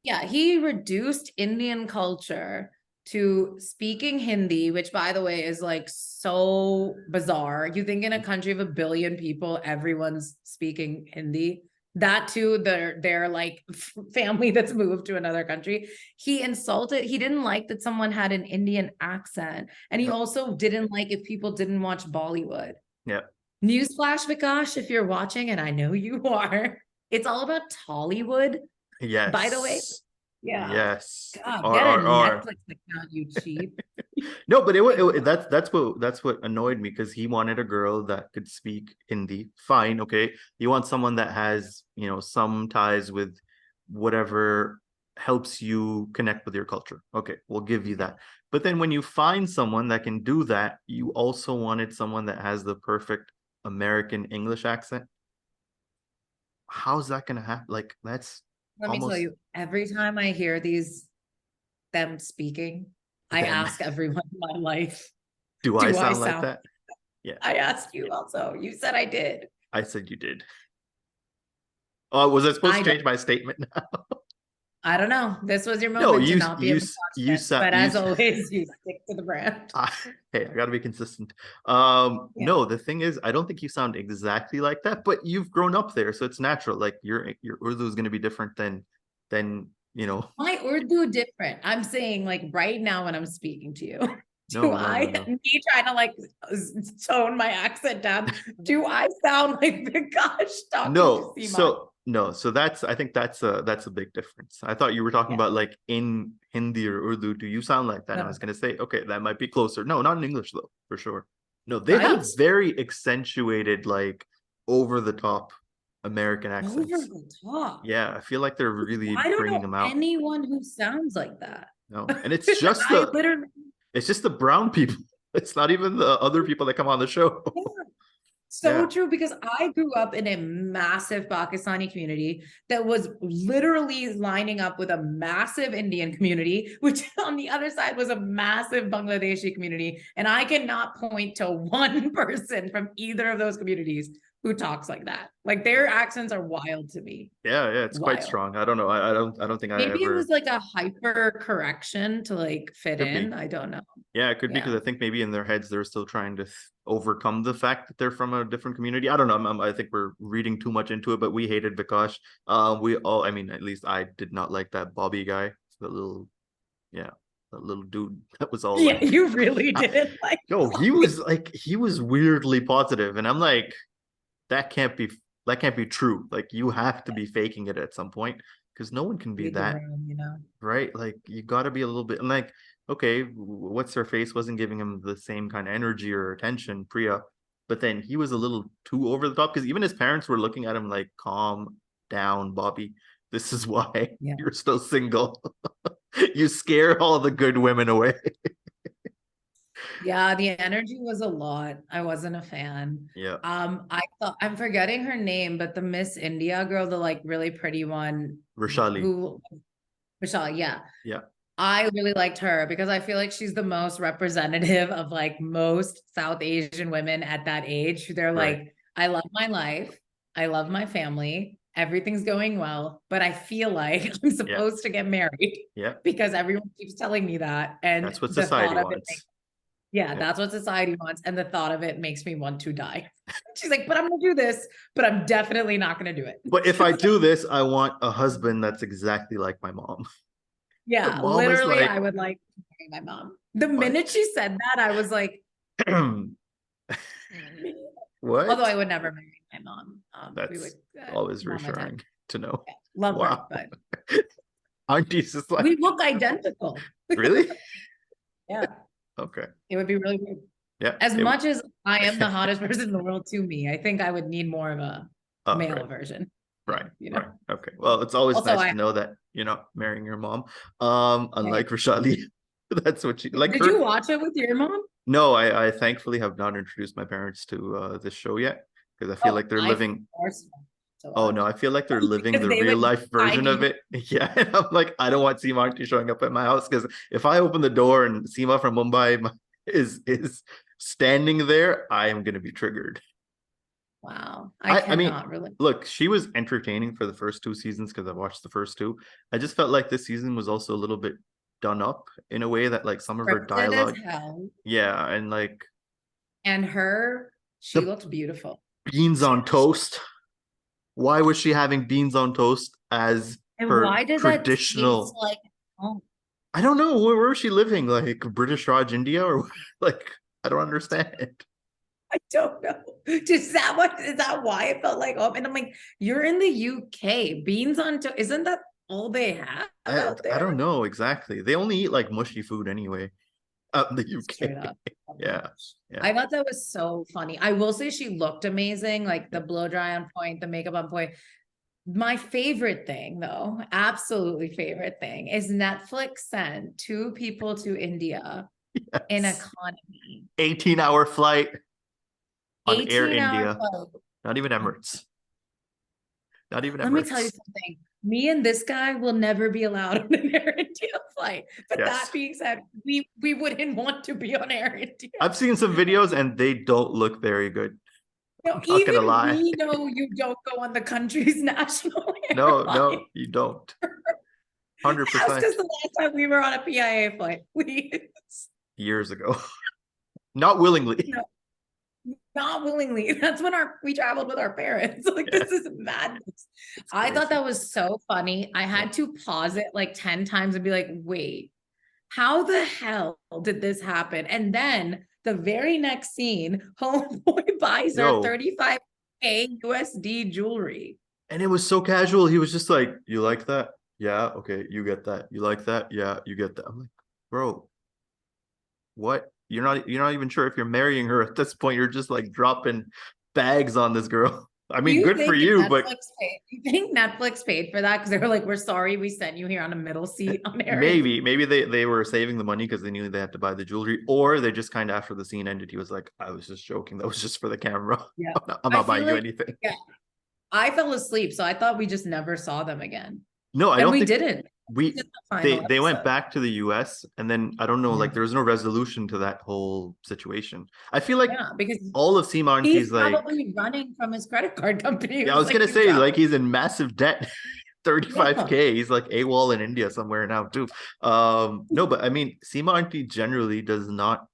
Yeah, he reduced Indian culture to speaking Hindi, which by the way is like so bizarre. You think in a country of 1 billion people, everyone's speaking Hindi. That too, they're like family that's moved to another country. He didn't like that someone had an Indian accent. And he also didn't like if people didn't watch Bollywood. Yeah. Newsflash, Vikash, if you're watching, and I know you are, it's all about Tollywood. Yes. By the way. Yeah. Yes. God, get a Netflix account, you cheap. No, but that's what annoyed me, because he wanted a girl that could speak Hindi. Fine, okay. You want someone that has, some ties with whatever helps you connect with your culture. Okay, we'll give you that. But then when you find someone that can do that, you also wanted someone that has the perfect American English accent. How's that gonna happen? Like, that's Let me tell you, every time I hear them speaking, I ask everyone in my life, do I sound like that? Yeah. I asked you also. You said I did. I said you did. Oh, was I supposed to change my statement now? I don't know. This was your moment to not be able to watch but as always, you stick to the brand. Hey, I got to be consistent. No, the thing is, I don't think you sound exactly like that, but you've grown up there, so it's natural. Like your Urdu is going to be different than My Urdu different. I'm saying like right now when I'm speaking to you, No, no, no, no. Me trying to like tone my accent down, do I sound like Vikash talking No, to Sima? so no, so I think that's a big difference. I thought you were talking about like in Hindi or Urdu. Do you sound like that? And I was gonna say, okay, that might be closer. No, not in English though, for sure. No, they have very accentuated, like over the top American accents. Over the top. Yeah, I feel like they're really I don't bringing know them out. anyone who sounds like that. No, and it's just it's just the brown people. It's not even the other people that come on the show. Yeah. So true, because I grew up in a massive Pakistani community that was literally lining up with a massive Indian community, which on the other side was a massive Bangladeshi community. And I cannot point to one person from either of those communities who talks like that. Like their accents are wild to me. Yeah, it's wild. Quite strong. I don't know. I don't think maybe it was like a hyper correction to like fit in. I don't know. Yeah, it could be because I think maybe in their heads they're still trying to overcome the fact that they're from a different community. I don't know. I think we're reading too much into it, but we hated Vikash. We all, I mean, at least I did not like that Bobby guy. The little, that little dude that was all. Yeah, like, you really didn't like. No, he was weirdly positive, and I'm like, that can't be true. Like you have to be faking it at some point, because no one can be that, right? Like you got to be a little bit like, okay, what's her face wasn't giving him the same kind of energy or attention, Priya, but then he was a little too over the top, because even his parents were looking at him like, calm down, Bobby. This is why you're still single. You scare all the good women away. Yeah, the energy was a lot. I wasn't a fan. Yeah. I thought, I'm forgetting her name, but the Miss India girl, the like really pretty one, Roshali. Roshali, yeah. I really liked her because I feel like she's the most representative of like most South Asian women at that age. They're like, I love my life, I love my family, everything's going well, but I feel like I'm supposed to get married. Yeah. Because everyone keeps telling me that. And that's what society wants. That's what society wants. And the thought of it makes me want to die. She's like, but I'm going to do this, but I'm definitely not going to do it. But if I do this, I want a husband that's exactly like my mom. Yeah, literally, like, I would like to marry my mom. The minute she said that, I was like, what? Although I would never marry my mom. That's always reassuring to know. Yeah, love her, but Auntie's just like, we look identical. Really? Yeah. Okay. It would be really weird. Yeah. As much as I am the hottest person in the world to me, I think I would need more of a male version. Right. Right. Okay. Well, it's always also, nice to know that you're not marrying your mom. Unlike Roshali. That's what she like. Did you watch it with your mom? No, I thankfully have not introduced my parents to this show yet, because I feel like they're living. Oh no, I feel like they're living the real life version of it. Yeah, and I'm like, I don't want Sima Aunty showing up at my house, because if I open the door and Sima from Mumbai is standing there, I am going to be triggered. Wow, I mean, really. Look, she was entertaining for the first 2 seasons because I watched the first 2. I just felt like this season was also a little bit done up in a way that like some of her dialogue. Yeah, and like. And she looked beautiful. Beans on toast. Why was she having beans on toast as her traditional? That like, I don't know. Where was she living? Like British Raj, India, or like I don't understand. I don't know. Is that why it felt like and I'm like, you're in the UK. Beans on toast. Isn't that all they have out there? I don't know exactly. They only eat like mushy food anyway. The UK. Yeah. I thought that was so funny. I will say she looked amazing, like the blow dry on point, the makeup on point. My favorite thing, though, absolutely favorite thing, is Netflix sent 2 people to India in economy. 18-hour flight on Air India. Not even Emirates. Not even Emirates. Let me tell you something. Me and this guy will never be allowed on an Air India flight. But that being said, we wouldn't want to be on Air India. I've seen some videos and they don't look very good. No, even we know you don't go on the country's national airline. No, you don't. 100%. That's because the last time we were on a PIA flight, years ago. Not willingly. No. Not willingly. That's when we traveled with our parents. Like, this is madness. I thought that was so funny. I had to pause it like 10 times and be like, wait, how the hell did this happen? And then the very next scene, homeboy buys her 35K USD jewelry. And it was so casual. He was just like, "You like that? Yeah, okay, you get that. You like that? Yeah, you get that." I'm like, bro, what? You're not even sure if you're marrying her at this point. You're just like dropping bags on this girl. I Do mean, you good for think you, but Netflix paid? You think Netflix paid for that? Because they were like, we're sorry we sent you here on a middle seat on Harry. maybe they were saving the money because they knew they had to buy the jewelry, or they just kind of after the scene ended, he was like, "I was just joking. That was just for the camera. Yeah. I'm I not feel buying you like, anything." yeah, I fell asleep, so I thought we just never saw them again. No, I And don't we think didn't. we Just the final they went episode. back to the US, and then I don't know, Yeah. like there was no resolution to that whole situation. I feel like Yeah, because all of Sima he's Auntie's like, probably running from his credit card company. It yeah, I was was like gonna you say dropped. like he's in massive debt. Yeah. 35K. He's like AWOL in India somewhere now too. No, but I mean, Sima Auntie generally does not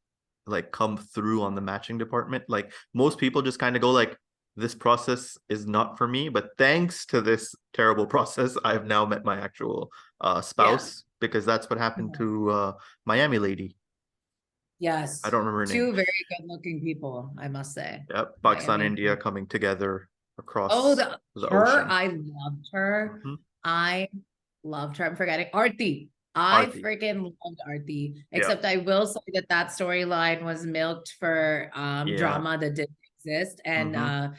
like come through on the matching department. Like most people just kind of go like, this process is not for me, but thanks to this terrible process, I've now met my actual Yeah. spouse, because that's what happened Mhm. to Miami lady. I Yes. don't remember her name. Two very good looking people, I must say. Yep, Pakistan, Miami. India coming together Oh, across the the her, ocean. I loved her. Mhm. I loved her. I'm forgetting Aarti. I Aarti. freaking loved Aarti. Yeah. Except I will say that that storyline was milked for Yeah. drama that didn't exist, and Hmm.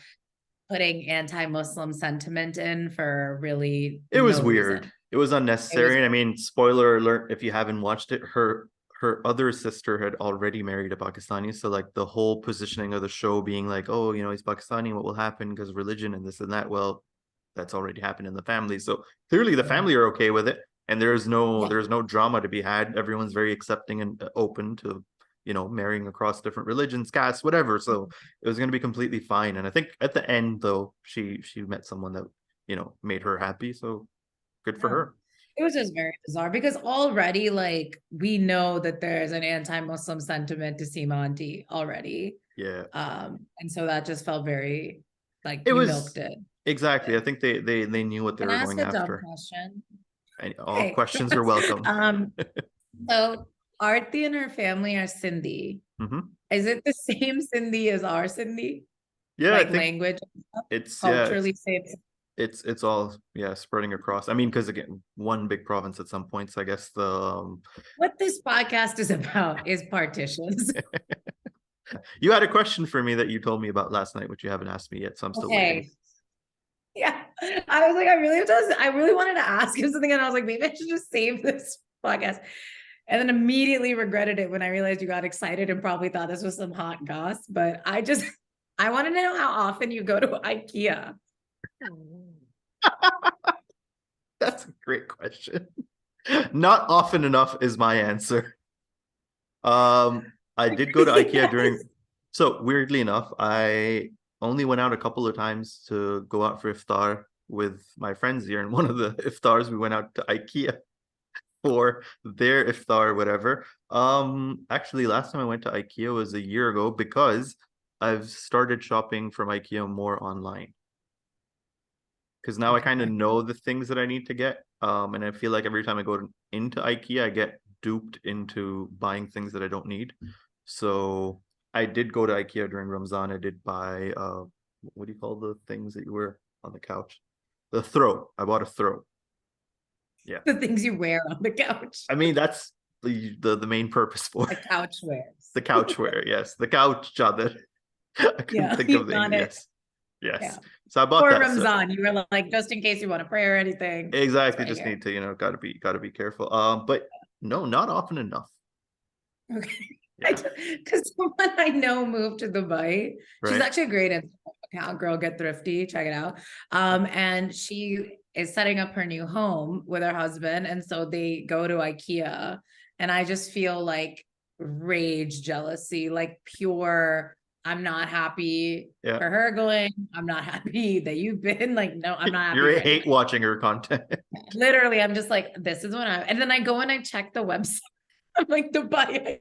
putting anti-Muslim sentiment in for really It was no weird. reason. It was It was unnecessary. And I mean, spoiler alert, if you haven't watched it, her other sister had already married a Pakistani. So like the whole positioning of the show being like, oh, he's Pakistani, what will happen because of religion and this and that? Well, that's already happened in the family. So clearly the yeah. family are okay with it. And there's no Yeah. there's no drama to be had. Everyone's very accepting and open to, marrying across different religions, castes, whatever. So it was gonna be completely fine. And I think at the end though, she met someone that, made her happy. So good for Yeah. her. It was just very bizarre because already, like, we know that there's an anti-Muslim sentiment to Sima Aunty already. Yeah. And so that just felt very like It you was milked it. exactly. I think they knew what they Can were I ask going a dumb after. question? And all Okay. questions are welcome. um, so Aarti and her family are Sindhi. Hmm. Is it the same Sindhi as our Sindhi? Yeah, I Like think language and stuff? it's yeah, Culturally same? it's all spreading across. I mean, because again, one big province at some points. I guess the What this podcast is about is partitions. you had a question for me that you told me about last night, which you haven't asked me yet, so I'm still waiting. Okay. Yeah. I was like, I really wanted to ask him something, and I was like, maybe I should just save this podcast. And then immediately regretted it when I realized you got excited and probably thought this was some hot goss. But I want to know how often you go to IKEA. That's a great question. Not often enough is my answer. I did go to IKEA during, so weirdly enough, I only went out a couple of times to go out for iftar with my friends here. And one of the iftars, we went out to IKEA for their iftar, whatever. Actually, last time I went to IKEA was a year ago because I've started shopping from IKEA more online. Because now I kind of Okay. know the things that I need to get. And I feel like every time I go into IKEA, I get duped into buying things that I don't need. So I did go to IKEA during Ramzan. I did buy what do you call the things that you wear on the couch? The throw. I bought a throw. Yeah. The things you wear on the couch. I mean, that's the main purpose for The couch wears. the couch wear. Yes, the couch chadar. I couldn't Yeah, think you of the got English. it. Yes, yes. Yeah. So I bought For that. So Ramzan, you were like, just in case you want to pray or anything. It's exactly, right just here. need to, gotta be careful. But no, not often enough. Okay. Yeah. Because someone I know moved to Dubai. She's Right. actually a great account girl, Get Thrifty, check it out. And she is setting up her new home with her husband. And so they go to IKEA. And I just feel like rage jealousy, like pure, I'm not happy Yeah. for her going. I'm not happy that you've been like, no, I'm not happy You for hate anybody. watching her content. Literally, I'm just like, this is what and then I go and I check the website. I'm like, Dubai.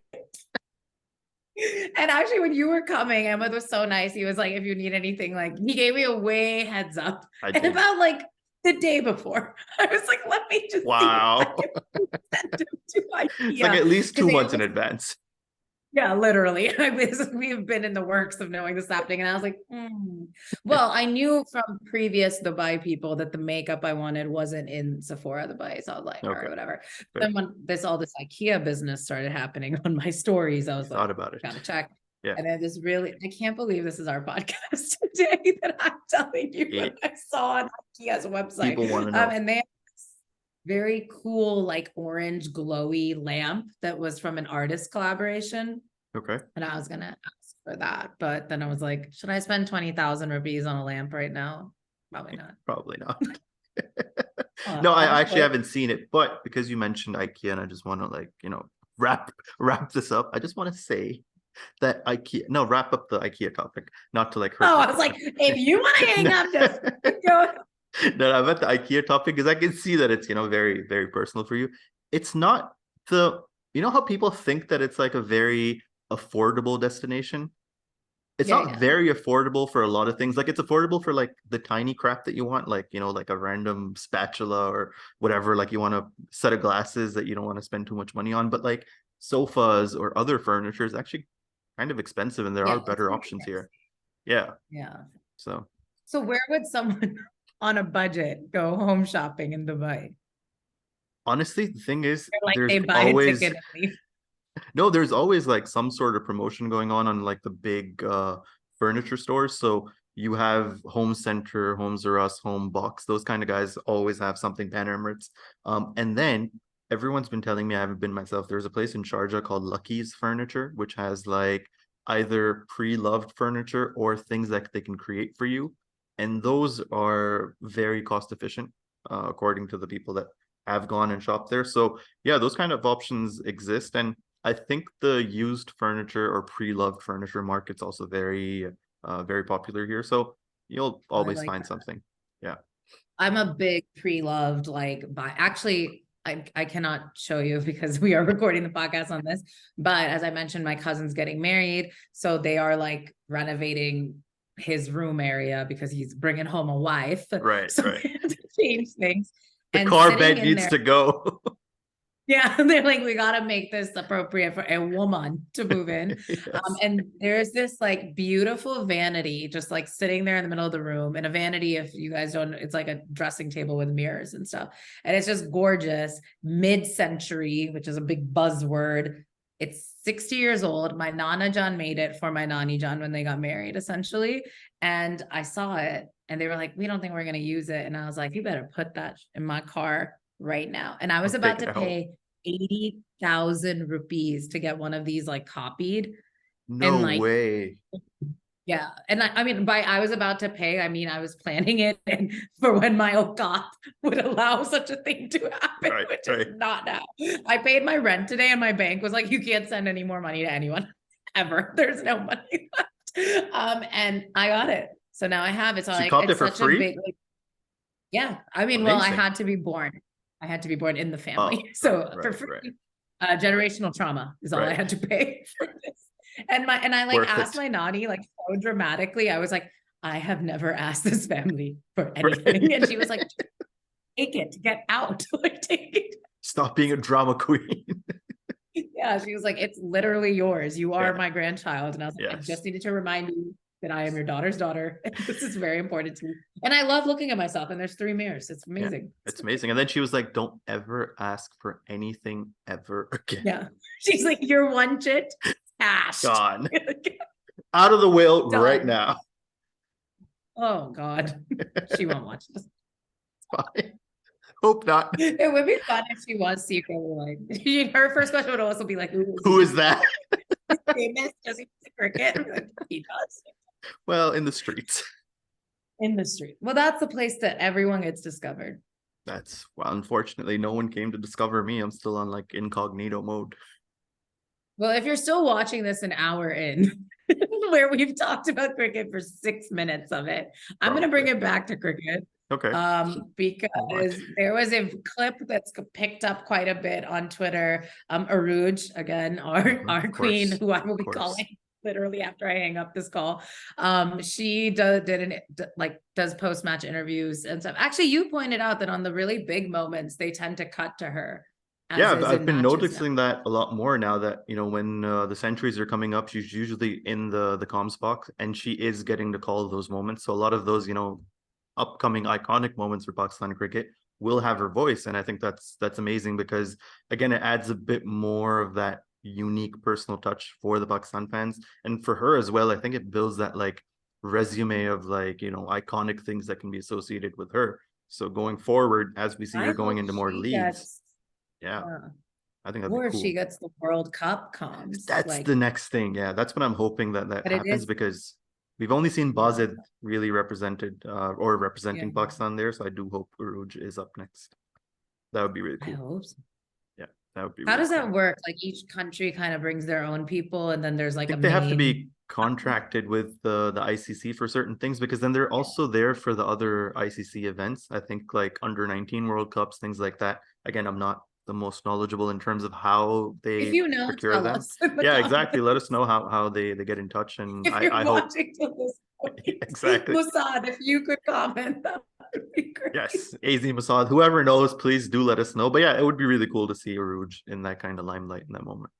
And actually, when you were coming, Ahmad was so nice. He was like, if you need anything, like he gave me a way heads up. I And did. about like the day before. I was like, let me just see if I can send them to IKEA. It's like at least 2 months in advance. Yeah, literally. We've been in the works of knowing this happening. And I was like, well, I knew from previous Dubai people that the makeup I wanted wasn't in Sephora Dubai. So I was like, all right, whatever. Fair. Then when all this IKEA business started happening on my stories, I was like, about it. Gotta check. Yeah. And then I can't believe this is our podcast today that I'm telling you what I saw on IKEA's website. People want to know. And they have this very cool, like orange glowy lamp that was from an artist collaboration. Okay. And I was gonna ask for that, but then I was like, should I spend 20,000 rupees on a lamp right now? Probably not. Probably not. No, I actually haven't seen it, but because you mentioned IKEA, and I just want to like, wrap this up. I just want to say that wrap up the IKEA topic, not to like hurt. I was like, if you want to hang up, just go. No, I meant the IKEA topic because I can see that it's, very, very personal for you. It's not how people think that it's like a very affordable destination. It's not very affordable for a lot of things. Like it's affordable for like the tiny crap that you want, like, like a random spatula or whatever, like you want a set of glasses that you don't want to spend too much money on. But like sofas or other furniture is actually kind of expensive, and there are better options here. Yeah. So where would someone on a budget go home shopping in Dubai? Honestly, the thing is, they buy always a ticket and leave. No, there's always like some sort of promotion going on like the big furniture stores. So you have Home Center, Homes R Us, Home Box, those kind of guys always have something Pan Emirates. And then everyone's been telling me, I haven't been myself, there's a place in Sharjah called Lucky's Furniture, which has like either pre-loved furniture or things that they can create for you. And those are very cost efficient, according to the people that have gone and shopped there. So yeah, those kind of options exist. And I think the used furniture or pre-loved furniture market's also very, very popular here. So you'll always find something. Yeah. I'm a big pre-loved, actually, I cannot show you because we are recording the podcast on this, but as I mentioned, my cousin's getting married. So they are like renovating his room area because he's bringing home a wife. Right. So they have to change things. The car bed needs to go. Yeah, they're like, we got to make this appropriate for a woman to move in. Yes. And there's this like beautiful vanity just like sitting there in the middle of the room. And a vanity, if you guys don't, it's like a dressing table with mirrors and stuff. And it's just gorgeous, mid-century, which is a big buzzword. It's 60 years old. My Nana John made it for my Nani John when they got married, essentially. And I saw it and they were like, we don't think we're going to use it. And I was like, you better put that in my car right now. And I was about to pay 80,000 rupees to get one of these like copied. No way. Yeah. And I mean, I was about to pay, I was planning it and for when my Auqat would allow such a thing to happen, which is not now. I paid my rent today and my bank was like, you can't send any more money to anyone ever. There's no money left. And I got it. So now I have it. So like, it's such a big, yeah. I mean, well, I had to be born. I had to be born in the family. For free, generational trauma is all I had to pay for this. And I like asked my Nani like so dramatically. I was like, I have never asked this family for anything. And she was like, take it, get out. Like, take it. Stop being a drama queen. Yeah. She was like, it's literally yours. You are my grandchild. And I was like, I just needed to remind you that I am your daughter's daughter. And this is very important to me. And I love looking at myself, and there's 3 mirrors. It's amazing. Yeah, it's amazing. And then she was like, don't ever ask for anything ever again. Yeah. She's like, you're one chit, cash. Gone. Out of the will right now. Oh God. She won't watch this. Fine. Hope not. It would be fun if she was secretly like, her first question would also be like, who is that? Famous? Does he play cricket? He does. Well, in the streets. In the street. Well, that's the place that everyone gets discovered. Unfortunately, no one came to discover me. I'm still on like incognito mode. Well, if you're still watching this an hour in, where we've talked about cricket for 6 minutes of it, I'm going to bring it back to cricket. Okay. Because there was a clip that's picked up quite a bit on Twitter. Aruj, again, our queen, who I will be calling literally after I hang up this call. She does post-match interviews and stuff. Actually, you pointed out that on the really big moments, they tend to cut to her. Yeah, I've been noticing that a lot more now that, when the centuries are coming up, she's usually in the comms box and she is getting to call those moments. So a lot of those, upcoming iconic moments for Pakistan cricket will have her voice. And I think that's amazing because, again, it adds a bit more of that unique personal touch for the Pakistan fans. And for her as well, I think it builds that like resume of like, iconic things that can be associated with her. So going forward, as we see her going into more leagues. Yeah. I think that'd be or cool. She gets the World Cup comms. That's the next thing. Yeah, that's what I'm hoping that happens because we've only seen Bazid really represented or representing Pakistan there. So I do hope Uruj is up next. That would be really cool. I hope so. Yeah, that would be. How does that work? Like each country kind of brings their own people, and then there's like they have to be contracted with the ICC for certain things because then they're also there for the other ICC events. I think like under 19 World Cups, things like that. Again, I'm not the most knowledgeable in terms of how they procure them. Yeah, exactly. Let us know how they get in touch, and I hope exactly. Mossad, if you could comment, that would be great. Yes, AZ Mossad, whoever knows, please do let us know. But yeah, it would be really cool to see Uruj in that kind of limelight in that moment.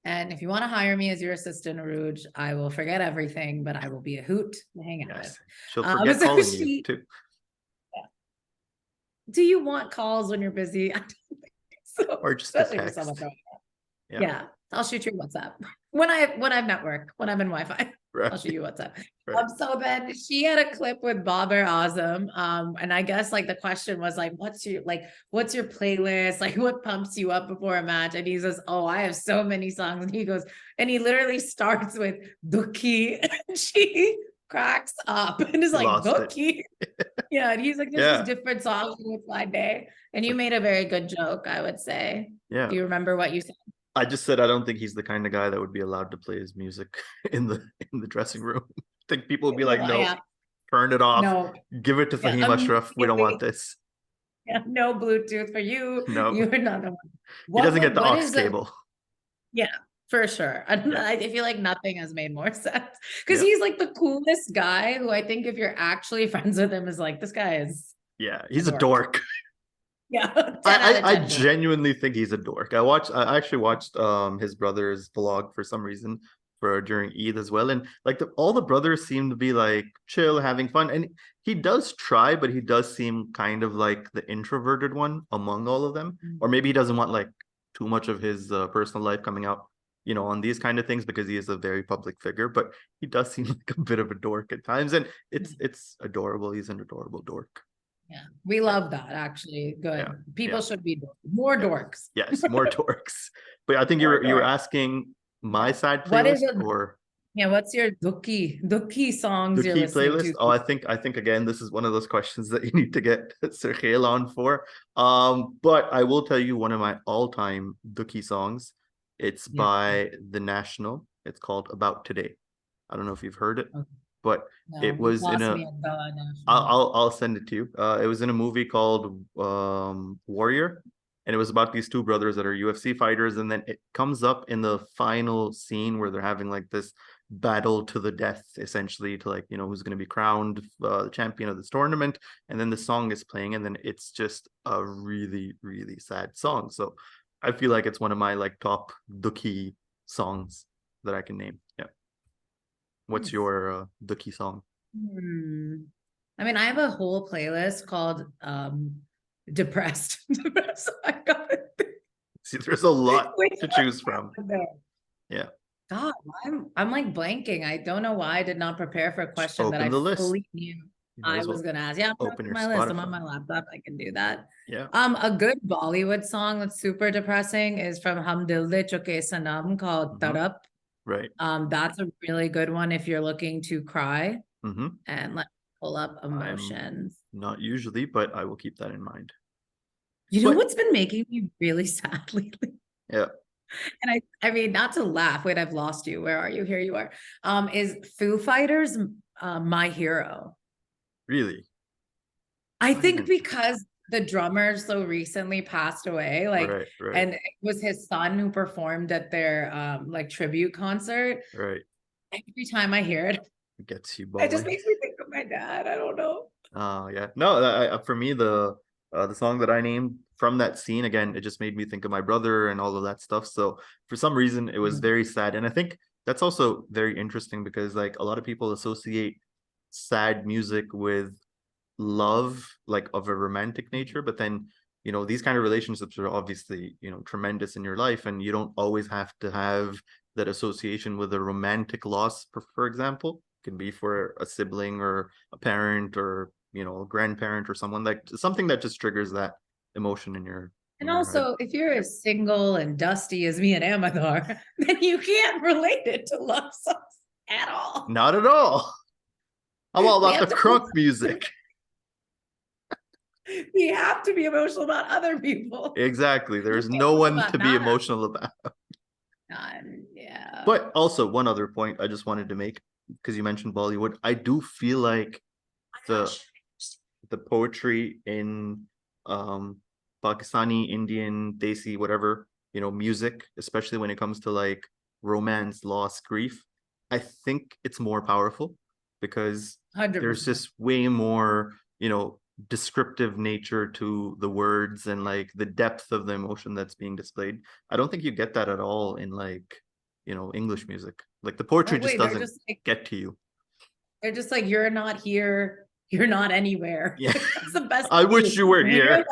And if you want to hire me as your assistant, Uruj, I will forget everything, but I will be a hoot to hang out with. She'll forget calling you too. Do you want calls when you're busy? I don't think so. Or just a text. Yeah, I'll shoot you WhatsApp when I have network, when I'm in Wi-Fi. Right. I'll shoot you WhatsApp. Right. So then she had a clip with Babar Azam, and I guess like the question was like, what's your playlist? Like, what pumps you up before a match? And he says, "Oh, I have so many songs." And he goes, and he literally starts with Dukhi, and she cracks up and is like, Dukhi. Yeah, and he's like, "There's just different songs with my day." And you made a very good joke, I would say. Yeah. Do you remember what you said? I just said I don't think he's the kind of guy that would be allowed to play his music in the dressing room. I think people would be like, "No, turn it off. Give it to Fahim Ashraf. We don't want this." Yeah, no Bluetooth for you. No, you're not the one. He doesn't get the aux cable. Yeah, for sure. I feel like nothing has made more sense because he's like the coolest guy who I think if you're actually friends with him is like, this guy is. Yeah, he's a dork. Yeah, I genuinely think he's a dork. I actually watched his brother's vlog for some reason during Eid as well, and like all the brothers seem to be like chill, having fun, and he does try, but he does seem kind of like the introverted one among all of them, or maybe he doesn't want like too much of his personal life coming out, on these kind of things because he is a very public figure. But he does seem like a bit of a dork at times, and it's adorable. He's an adorable dork. Yeah, we love that actually. Good. People should be more dorks. Yes, more dorks. But I think you were asking my side playlist what's your Dukhi songs you're listening playlist? to? Oh, I think again this is one of those questions that you need to get Shae Gill on for. But I will tell you one of my all-time Dukhi songs. It's by The National. It's called About Today. I don't know if you've heard it. Okay. But it was in I'll send it to you. It was in a movie called Warrior, and it was about these two brothers that are UFC fighters, and then it comes up in the final scene where they're having like this battle to the death, essentially, to like, who's going to be crowned the champion of this tournament, and then the song is playing, and then it's just a really, really sad song. So I feel like it's one of my like top Dukhi songs that I can name. Yeah. What's your Dukhi song? I mean, I have a whole playlist called Depressed. I got it. See, there's a lot to choose from. Yeah. God, I'm like blanking. I don't know why I did not prepare for a question that I fully knew I was gonna ask. Yeah, open my list. I'm on my laptop. I can do that. Yeah. A good Bollywood song that's super depressing is from Hum Dil De Chuke Sanam called Tarap. Right. That's a really good one if you're looking to cry and let pull up emotions. Not usually, but I will keep that in mind. You know what's been making me really sad lately? Yeah. And I mean, not to laugh. Wait, I've lost you. Where are you? Here you are. Is Foo Fighters My Hero? Really? I think because the drummer so recently passed away, like, Right. and it was his son who performed at their like tribute concert. Right. Every time I hear it, It gets you it just bawling. makes me think of my dad. I don't know. Oh yeah. No, for me the song that I named from that scene, again, it just made me think of my brother and all of that stuff. So for some reason it was very sad. And I think that's also very interesting because like a lot of people associate sad music with love, like of a romantic nature, but then these kind of relationships are obviously tremendous in your life, and you don't always have to have that association with a romantic loss. For example, it can be for a sibling or a parent or a grandparent or someone, like something that just triggers that emotion in your And head. also, if you're as single and dusty as me and Amador, then you can't relate it to love songs at all. Not at all. I'm all We about have the to- crunk music. We have to be emotional about other people. Exactly. There's no one to be emotional about. Yeah. But also one other point I just wanted to make, because you mentioned Bollywood, I do feel like the poetry in Pakistani, Indian, Desi, whatever, music, especially when it comes to like romance, loss, grief, I think it's more powerful because 100%. there's just way more, descriptive nature to the words and like the depth of the emotion that's being displayed. I don't think you get that at all in like, English music. Like the poetry just doesn't get to you. They're just like, you're not here, you're not anywhere. Yeah. That's the best. I wish you were here.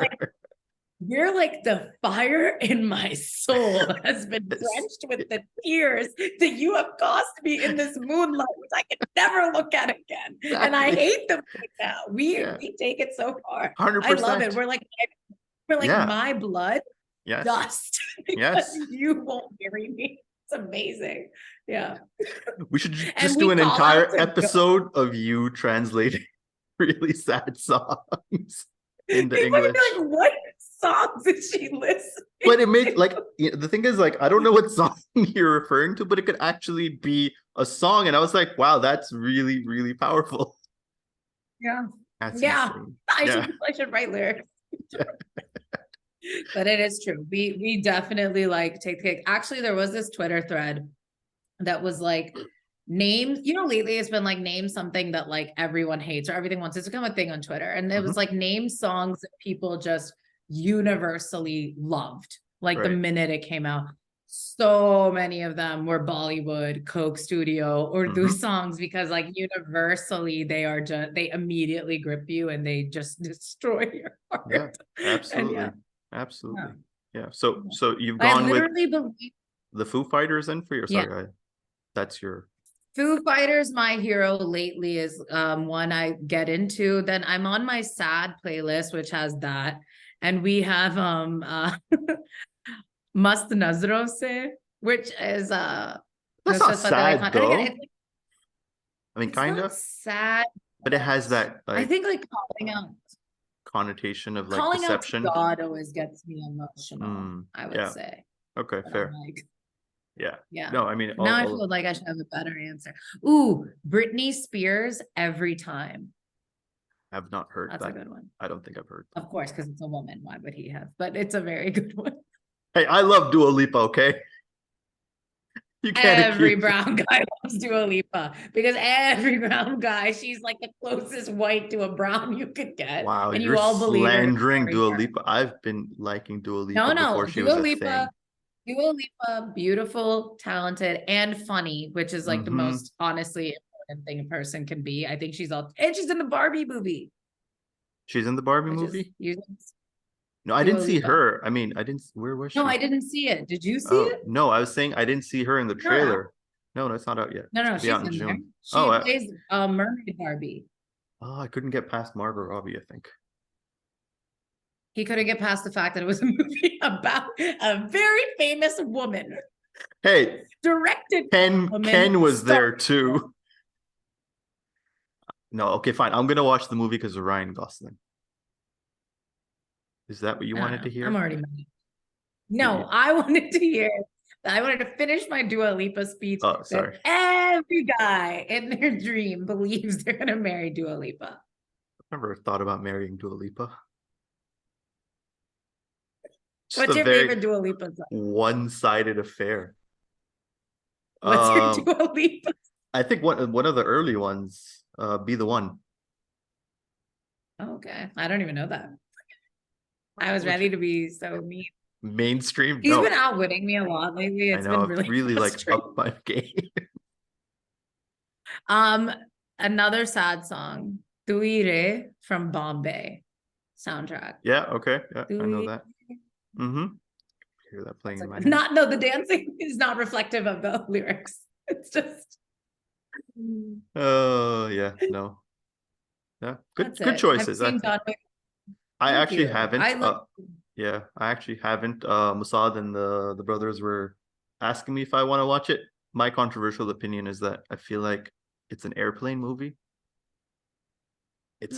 You're like the fire in my soul has been drenched with the tears that you have caused me in this moonlight, which I can never look at again. Exactly. And I hate them right now. We take it so far. 100%. I love it. We're like my blood dust because you won't marry me. It's amazing. Yeah. We should just do an entire episode of you translating really sad songs into English. Like, what songs did she listen? But it makes like the thing is like I don't know what song you're referring to, but it could actually be a song, and I was like, wow, that's really, really powerful. Yeah. That's insane. I should write lyrics. But it is true. We definitely like take the cake. Actually, there was this Twitter thread that was like name, lately it's been like name something that like everyone hates or everything wants. It's become a thing on Twitter. And it was like name songs that people just universally loved. Like the minute it came out. So many of them were Bollywood, Coke Studio, Urdu songs because like universally they immediately grip you and they just destroy your heart. Yeah, absolutely. Absolutely. Yeah. So you've gone with the Foo Fighters then for your that's your Foo Fighters. My hero lately is one I get into. Then I'm on my sad playlist, which has that, and we have Mast Nazro Se, which is that's not sad though. Again, I mean, kind of sad, but it has that like, I think like calling out connotation of like calling deception. Out to God always gets me emotional. I would say. Okay, fair. Yeah. No, I mean, now I feel like I should have a better answer. Ooh, Britney Spears, Every Time. I've not heard that. That's a good one. I don't think I've heard that. Of course, because it's a woman. Why would he have? But it's a very good one. Hey, I love Dua Lipa, okay? You can't every brown guy loves Dua Lipa because every brown guy, she's like the closest white to a brown you could get. Wow, and you're all slandering Dua Lipa. I've been liking Dua Lipa before she was a thing. Dua Lipa, beautiful, talented, and funny, which is like the most honestly important thing a person can be. I think she's in the Barbie movie. She's in the Barbie movie? No, I didn't see her. I mean, where was she? No, I didn't see it. Did you see it? No, I was saying I didn't see her in the trailer. No, it's not out yet. No, she's in June. She plays Mermaid Barbie. Oh, I couldn't get past Margot Robbie, I think. He couldn't get past the fact that it was a movie about a very famous woman. Hey, directed. Ken was there too. No, okay, fine. I'm gonna watch the movie because of Ryan Gosling. Is that what you wanted to hear? I'm already mad. No, I wanted to hear. I wanted to finish my Dua Lipa speech. Oh, sorry. Every guy in their dream believes they're gonna marry Dua Lipa. I've never thought about marrying Dua Lipa. What's your favorite Dua Lipa song? One-sided affair. What's your Dua Lipa? I think one of the early ones, Be the One. Okay, I don't even know that. I was ready to be so mean. Mainstream. He's been outwitting me a lot lately. It's been really like up my game. Another sad song, Tuire from Bombay soundtrack. Yeah, okay. Yeah, I know that. Mm-hmm. Hear that playing in my head. No, the dancing is not reflective of the lyrics. It's just oh yeah, no. Yeah, good choices. I've seen I actually haven't. I actually haven't. Masad and the brothers were asking me if I want to watch it. My controversial opinion is that I feel like it's an airplane movie.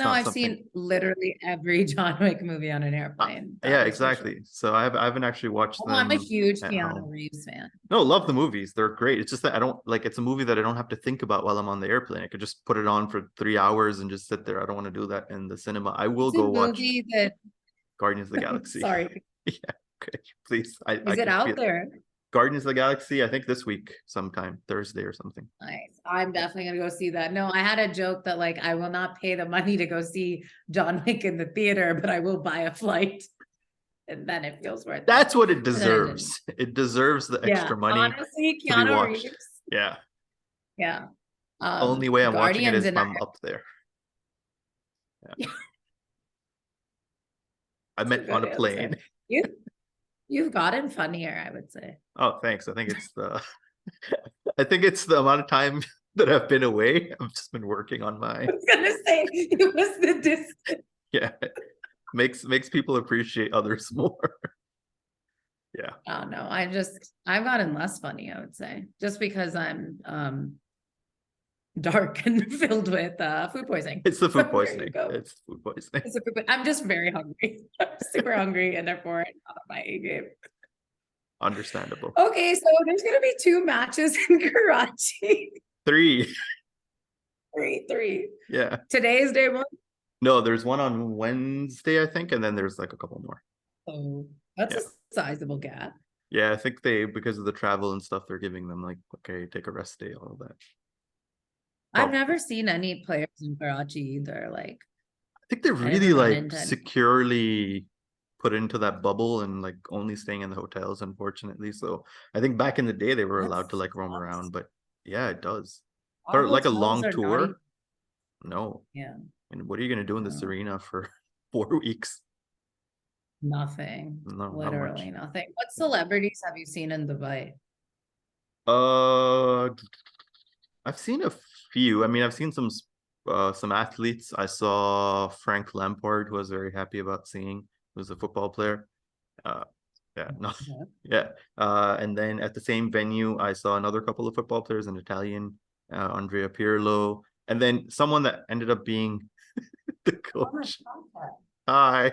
I've seen literally every John Wick movie on an airplane. Yeah, exactly. Sure. So I haven't actually watched them. I'm a huge Keanu Reeves fan. No, love the movies. They're great. It's just that I don't like. It's a movie that I don't have to think about while I'm on the airplane. I could just put it on for 3 hours and just sit there. I don't want to do that in the cinema. I will go watch Guardians of the Galaxy. Sorry. Yeah. Okay. Please. Is it out there? Guardians of the Galaxy, I think this week sometime, Thursday or something. Nice. I'm definitely gonna go see that. No, I had a joke that like I will not pay the money to go see John Wick in the theater, but I will buy a flight. And then it feels worth it. That's what it deserves. It deserves the extra money. Honestly, Keanu Reeves. Yeah. Yeah. Only way I'm watching it is if I'm up there. Yeah. I meant on a plane. You've gotten funnier, I would say. Oh, thanks. I think it's the amount of time that I've been away. I've just been working on my. I was gonna say it was the distance. Yeah, makes people appreciate others more. Yeah. Oh no, I've gotten less funny, I would say, just because I'm dark and filled with food poisoning. It's the food poisoning. It's food poisoning. I'm just very hungry. I'm super hungry, and therefore not on my A game. Understandable. Okay, so there's gonna be 2 matches in Karachi. 3. 3. Yeah. Today is day 1. No, there's one on Wednesday, I think, and then there's like a couple more. Oh, that's a sizable gap. Yeah, I think because of the travel and stuff, they're giving them like, okay, take a rest day, all of that. I've never seen any players in Karachi either. Like, I think they're really like securely put into that bubble and like only staying in the hotels, unfortunately. So I think back in the day they were allowed to like roam around, but yeah, it does. Or like a long tour. No. Yeah. And what are you gonna do in this arena for 4 weeks? Nothing. No, literally nothing. What celebrities have you seen in Dubai? I've seen a few. I mean, I've seen some athletes. I saw Frank Lampard, who I was very happy about seeing, who's a football player. And then at the same venue, I saw another couple of football players, an Italian, Andrea Pirlo, and then someone that ended up being the coach. Hi.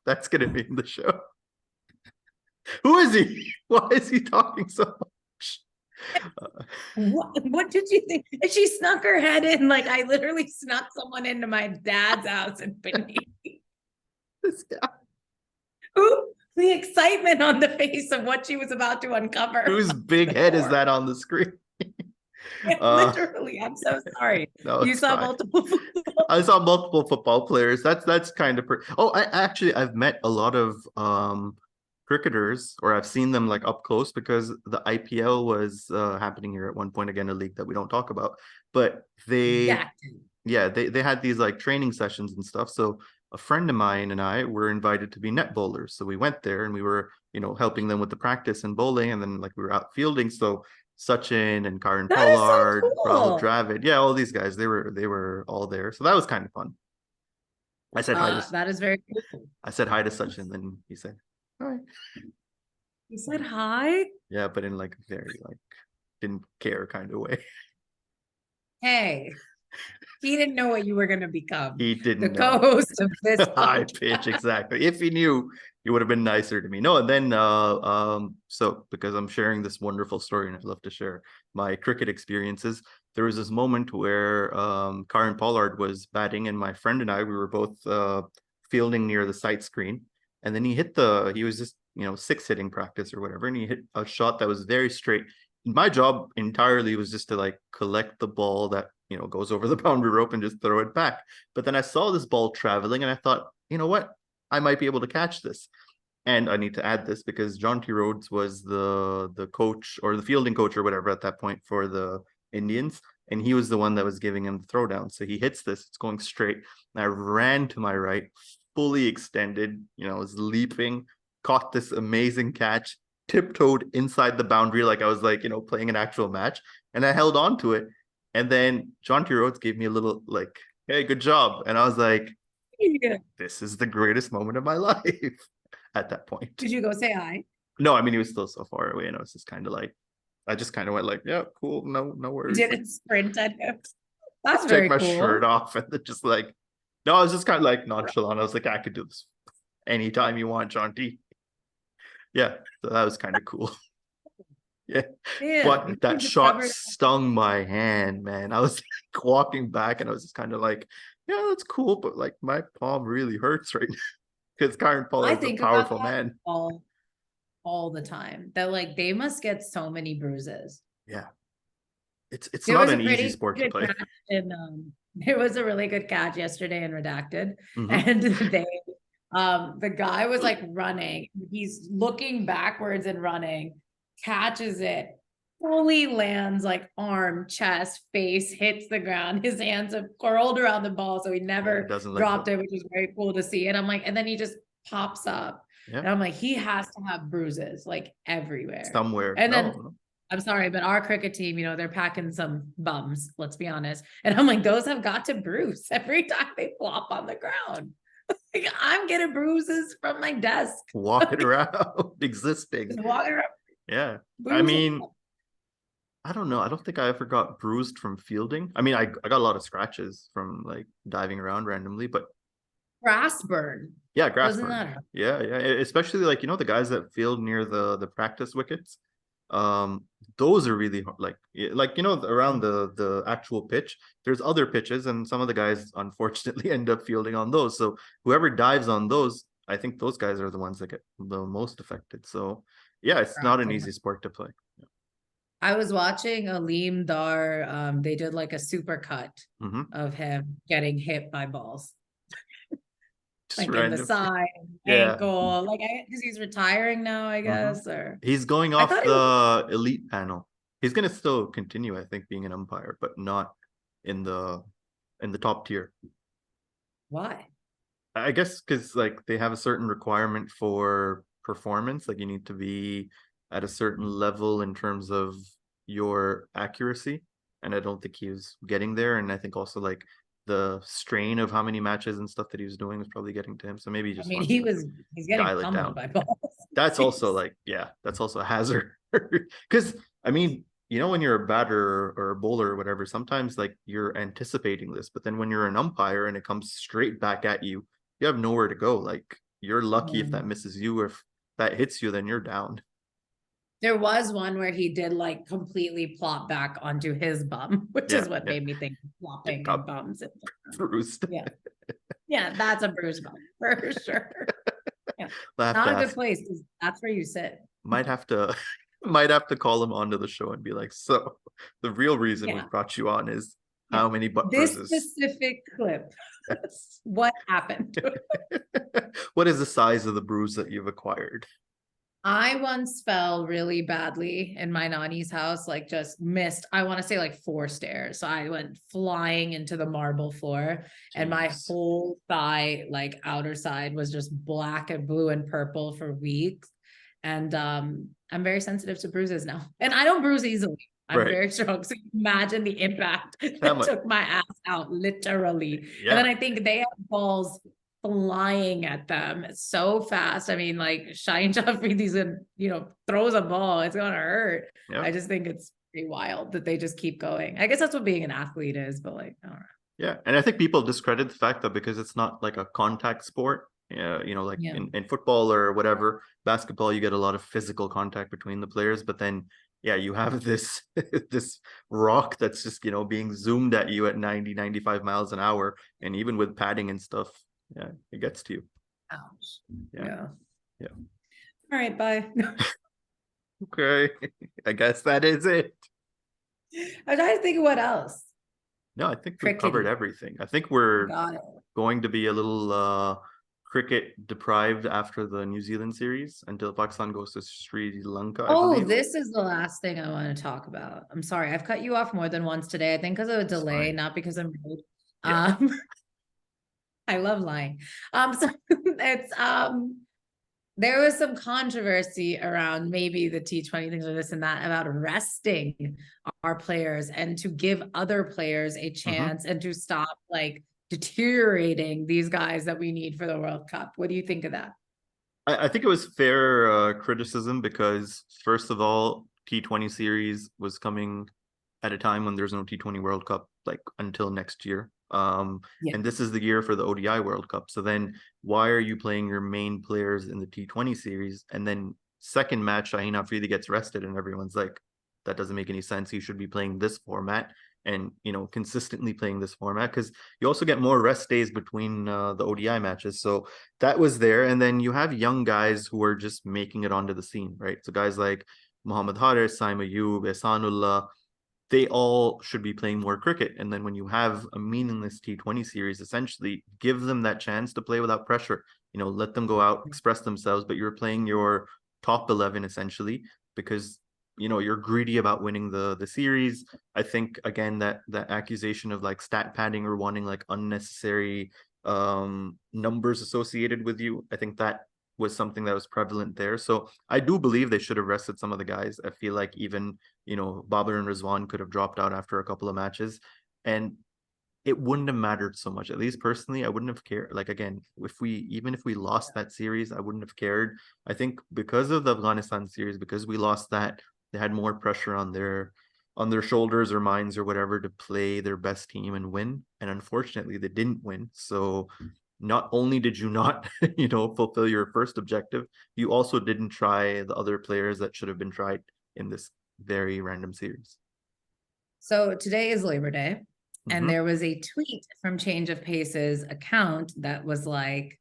That's gonna be in the show. Who is he? Why is he talking so much? What did you think? She snuck her head in. Like, I literally snuck someone into my dad's house in Benin. This guy. Ooh, the excitement on the face of what she was about to uncover. Whose big head is that on the screen? Literally, I'm so sorry. No, you saw multiple. I saw multiple football players. That's kind of. I've met a lot of cricketers, or I've seen them like up close because the IPL was happening here at one point. Again, a league that we don't talk about, but they had these like training sessions and stuff. So a friend of mine and I were invited to be net bowlers. So we went there and we were, helping them with the practice and bowling, and then like we were out fielding. So Sachin and Karan Pollard, so cool. Rahul Dravid, all these guys, they were all there. So that was kind of fun. I said hi to that is very cool. I said hi to Sachin, and then he said hi. He said hi? Yeah, but in like very like didn't care kind of way. Hey, he didn't know what you were gonna become. He didn't the co-host of this high pitch, exactly. If he knew, he would have been nicer to me. No, and then so because I'm sharing this wonderful story and I'd love to share my cricket experiences, there was this moment where Karan Pollard was batting and my friend and I, we were both fielding near the sight screen, And then he was just, six hitting practice or whatever. And he hit a shot that was very straight. My job entirely was just to like collect the ball that, goes over the boundary rope and just throw it back. But then I saw this ball traveling and I thought, you know what? I might be able to catch this. And I need to add this because John T. Rhodes was the coach or the fielding coach or whatever at that point for the Indians. And he was the one that was giving him the throwdown. So he hits this, it's going straight. And I ran to my right, fully extended, was leaping, caught this amazing catch, tiptoed inside the boundary like I was like, playing an actual match. And I held on to it. And then John T. Rhodes gave me a little like, hey, good job. And I was like, this is the greatest moment of my life at that point. Did you go say hi? No, I mean, he was still so far away. And I was just kind of like, I just kind of went like, yeah, cool. No worries. You didn't sprint at him. That's very cool. Take my shirt off and then just like, no, I was just kind of like nonchalant. I was like, I could do this anytime you want, John T. Yeah, so that was kind of cool. Yeah, but that shot stung my hand, man. I was like walking back and I was just kind of like, yeah, that's cool, but like my palm really hurts right now because Karen Paul is a powerful man. All the time that like they must get so many bruises. Yeah, it's not an easy sport to play. There was a really good catch yesterday in Redacted, and the guy was like running. He's looking backwards and running, catches it, fully lands like arm, chest, face, hits the ground. His hands have curled around the ball, so he never dropped it, which was very cool to see. And I'm like, and then he just pops up. Yeah. And I'm like, he has to have bruises like everywhere. Somewhere. And then I'm sorry, but our cricket team, they're packing some bums, let's be honest. And I'm like, those have got to bruise every time they flop on the ground. Like, I'm getting bruises from my desk. Walking around, existing. Just walking around. Yeah. Bruises. I mean, I don't know. I don't think I ever got bruised from fielding. I mean, I got a lot of scratches from like diving around randomly, but grass burn. Yeah, grass burn. Yeah. Especially like, the guys that field near the practice wickets. Those are really hard. Like around the actual pitch, there's other pitches, and some of the guys unfortunately end up fielding on those. So whoever dives on those, I think those guys are the ones that get the most affected. So yeah, it's not an easy sport to play. Yeah. I was watching Aleem Dar. They did like a super cut of him getting hit by balls. Like random. In the side, ankle, like because he's retiring now, I guess, or he's going off the elite panel. He's gonna still continue, I think, being an umpire, but not in the top tier. Why? I guess because like they have a certain requirement for performance, like you need to be at a certain level in terms of your accuracy, and I don't think he was getting there. And I think also like the strain of how many matches and stuff that he was doing was probably getting to him. So maybe he's getting pummeled by balls. That's also like, that's also a hazard. Because I mean, when you're a batter or a bowler or whatever, sometimes like you're anticipating this, but then when you're an umpire and it comes straight back at you, you have nowhere to go. Like you're lucky if that misses you, or if that hits you, then you're down. There was one where he did like completely plop back onto his bum, which is what made me think flopping and bums. Bruised. Yeah, that's a bruised bum for sure. Yeah. Not a good place. That's where you sit. Might have to call him onto the show and be like, so the real reason we brought you on is how many butt bruises. This specific clip. Yes. What happened? What is the size of the bruise that you've acquired? I once fell really badly in my nanny's house, like just missed, I want to say like 4 stairs. So I went flying into the marble floor. And my whole thigh, like outer side, was just black and blue and purple for weeks. And I'm very sensitive to bruises now. And I don't bruise easily. I'm very strong. So imagine the impact that took my ass out, literally. Yeah. And then I think they have balls flying at them so fast. I mean, like Shaheen Jaffrey, throws a ball, it's gonna hurt. Yep. I just think it's pretty wild that they just keep going. I guess that's what being an athlete is, but like, I don't know. Yeah, and I think people discredit the fact that because it's not like a contact sport, in football or whatever, basketball, you get a lot of physical contact between the players, but then you have this this rock that's just being zoomed at you at 90-95 miles an hour, and even with padding and stuff, it gets to you. Ouch. Yeah. Yeah. All right, bye. Okay. I guess that is it. I'm trying to think of what else. No, I think we've covered Crickety. everything. I think we're Got it. going to be a little cricket deprived after the New Zealand series until Pakistan goes to Sri Lanka, I Oh, believe. this is the last thing I want to talk about. I'm sorry, I've cut you off more than once today. I think because of a It's delay, fine. not because I'm rude. Yeah. I love lying. So it's there was some controversy around maybe the T20 things or this and that about resting our players and to give other players a chance and to stop like deteriorating these guys that we need for the World Cup. What do you think of that? I think it was fair criticism because, first of all, T20 series was coming at a time when there's no T20 World Cup like until next year. Yeah. And this is the year for the ODI World Cup. So then why are you playing your main players in the T20 series? And then second match, Shaheen Afridi gets rested and everyone's like, that doesn't make any sense. You should be playing this format and, you know, consistently playing this format because you also get more rest days between the ODI matches. So that was there. And then you have young guys who are just making it onto the scene, right? So guys like Muhammad Haris, Saima Ayub, Ehsanullah, they all should be playing more cricket. And then when you have a meaningless T20 series, essentially give them that chance to play without pressure. You know, let them go out, express themselves, but you're playing your top 11 essentially because you know you're greedy about winning the series. I think again that accusation of like stat padding or wanting like unnecessary numbers associated with you, I think that was something that was prevalent there. So I do believe they should have rested some of the guys. I feel like even, you know, Babar and Rizwan could have dropped out after a couple of matches and it wouldn't have mattered so much. At least personally, I wouldn't have cared. Like again, if we lost that series, I wouldn't have cared. I think because of the Afghanistan series, because we lost that, they had more pressure on their shoulders or minds or whatever to play their best team and win. And unfortunately, they didn't win. So not only did you not, you know, fulfill your first objective, you also didn't try the other players that should have been tried in this very random series. So today is Labor Day, and there was a tweet from Change of Pace's account that was like,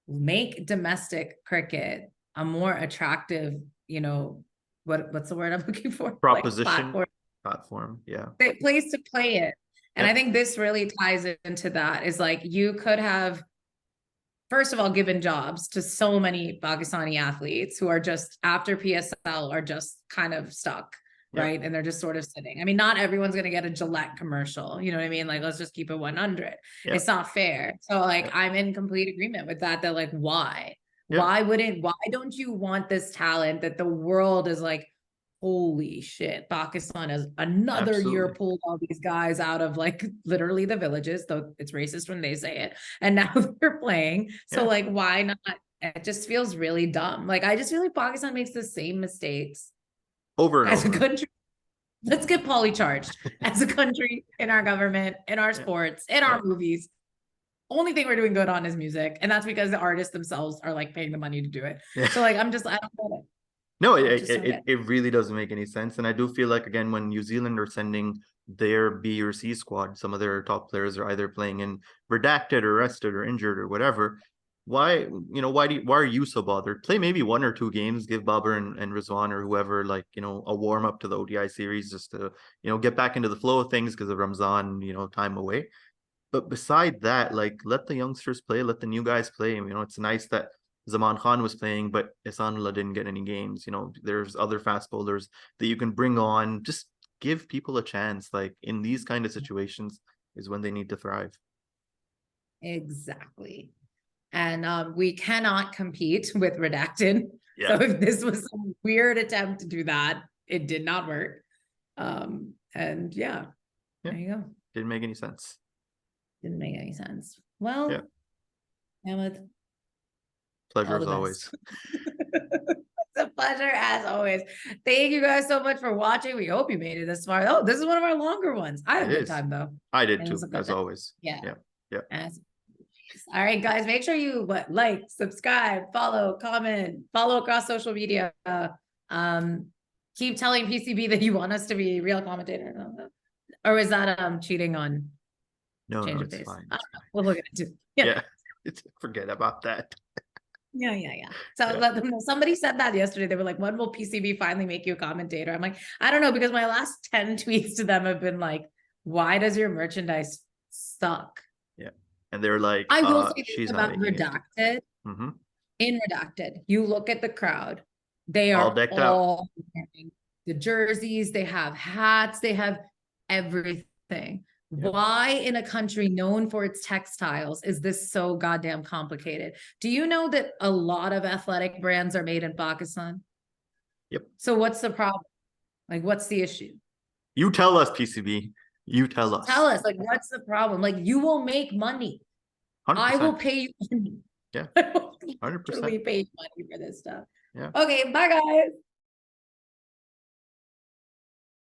make domestic cricket a more attractive, you know, what's the word I'm looking for? Proposition, like platform, yeah. Place to play it. And I think this really ties into that is like you could have, first of all, given jobs to so many Pakistani athletes who are just after PSL are just kind of stuck, right? And they're just sort of sitting. I mean, not everyone's going to get a Gillette commercial. You know what I mean? Like, let's just keep it 100. It's not fair. So like, I'm in complete agreement with that. That like, why? Why don't you want this talent that the world is like, holy shit, Pakistan has another year pulled all these guys out of like literally the villages, though it's racist when they say it, and now they're playing. So like, why not? It just feels really dumb. Like, I just feel like Pakistan makes the same mistakes over and as over. a country. Let's get polycharged as a country in our government, in our sports, in our movies. Only thing we're doing good on is music, and that's because the artists themselves are like paying the money to do it. So like, I don't get it. No, it really doesn't make any sense. And I do feel like, again, when New Zealand are sending their B or C squad, some of their top players are either playing in redacted or rested or injured or whatever. Why, you know, why are you so bothered? Play maybe one or two games, give Babar and Rizwan or whoever, like, you know, a warm up to the ODI series just to, you know, get back into the flow of things because of Ramzan, you know, time away. But beside that, like, let the youngsters play, let the new guys play. You know, it's nice that Zaman Khan was playing, but Ihsanullah didn't get any games. You know, there's other fast bowlers that you can bring on. Just give people a chance. Like in these kind of situations is when they need to thrive. Exactly. And we cannot compete with Redacted. Yeah. So if this was some weird attempt to do that, it did not work. And yeah, there you go. Didn't make any sense. Didn't make any sense. Well, Ahmad, pleasure as always. It's a pleasure as always. Thank you guys so much for watching. We hope you made it this far. Oh, this is one of our longer ones. I had a good time though. I did too, as always. Yeah. All right, guys, make sure you like, subscribe, follow, comment, follow across social media. Keep telling PCB that you want us to be real commentators. Or is that cheating on No, Change no, of Pace? fine. We'll look at it too. Yeah. Forget about that. Yeah. So somebody said that yesterday. They were like, when will PCB finally make you a commentator? I'm like, I don't know, because my last 10 tweets to them have been like, why does your merchandise suck? Yeah. And they're like, I will say this she's not about making it. Redacted. In Redacted, you look at the crowd, they are All decked out. all wearing the jerseys, they have hats, they have everything. Yep. Why in a country known for its textiles is this so goddamn complicated? Do you know that a lot of athletic brands are made in Pakistan? Yep. So what's the problem? Like, what's the issue? You tell us, PCB. You tell us. Tell us, like, what's the problem? Like, you will make money. 100%. I will pay you money. Yeah. I will 100%. literally pay you money for this stuff. Yeah. Okay, bye guys.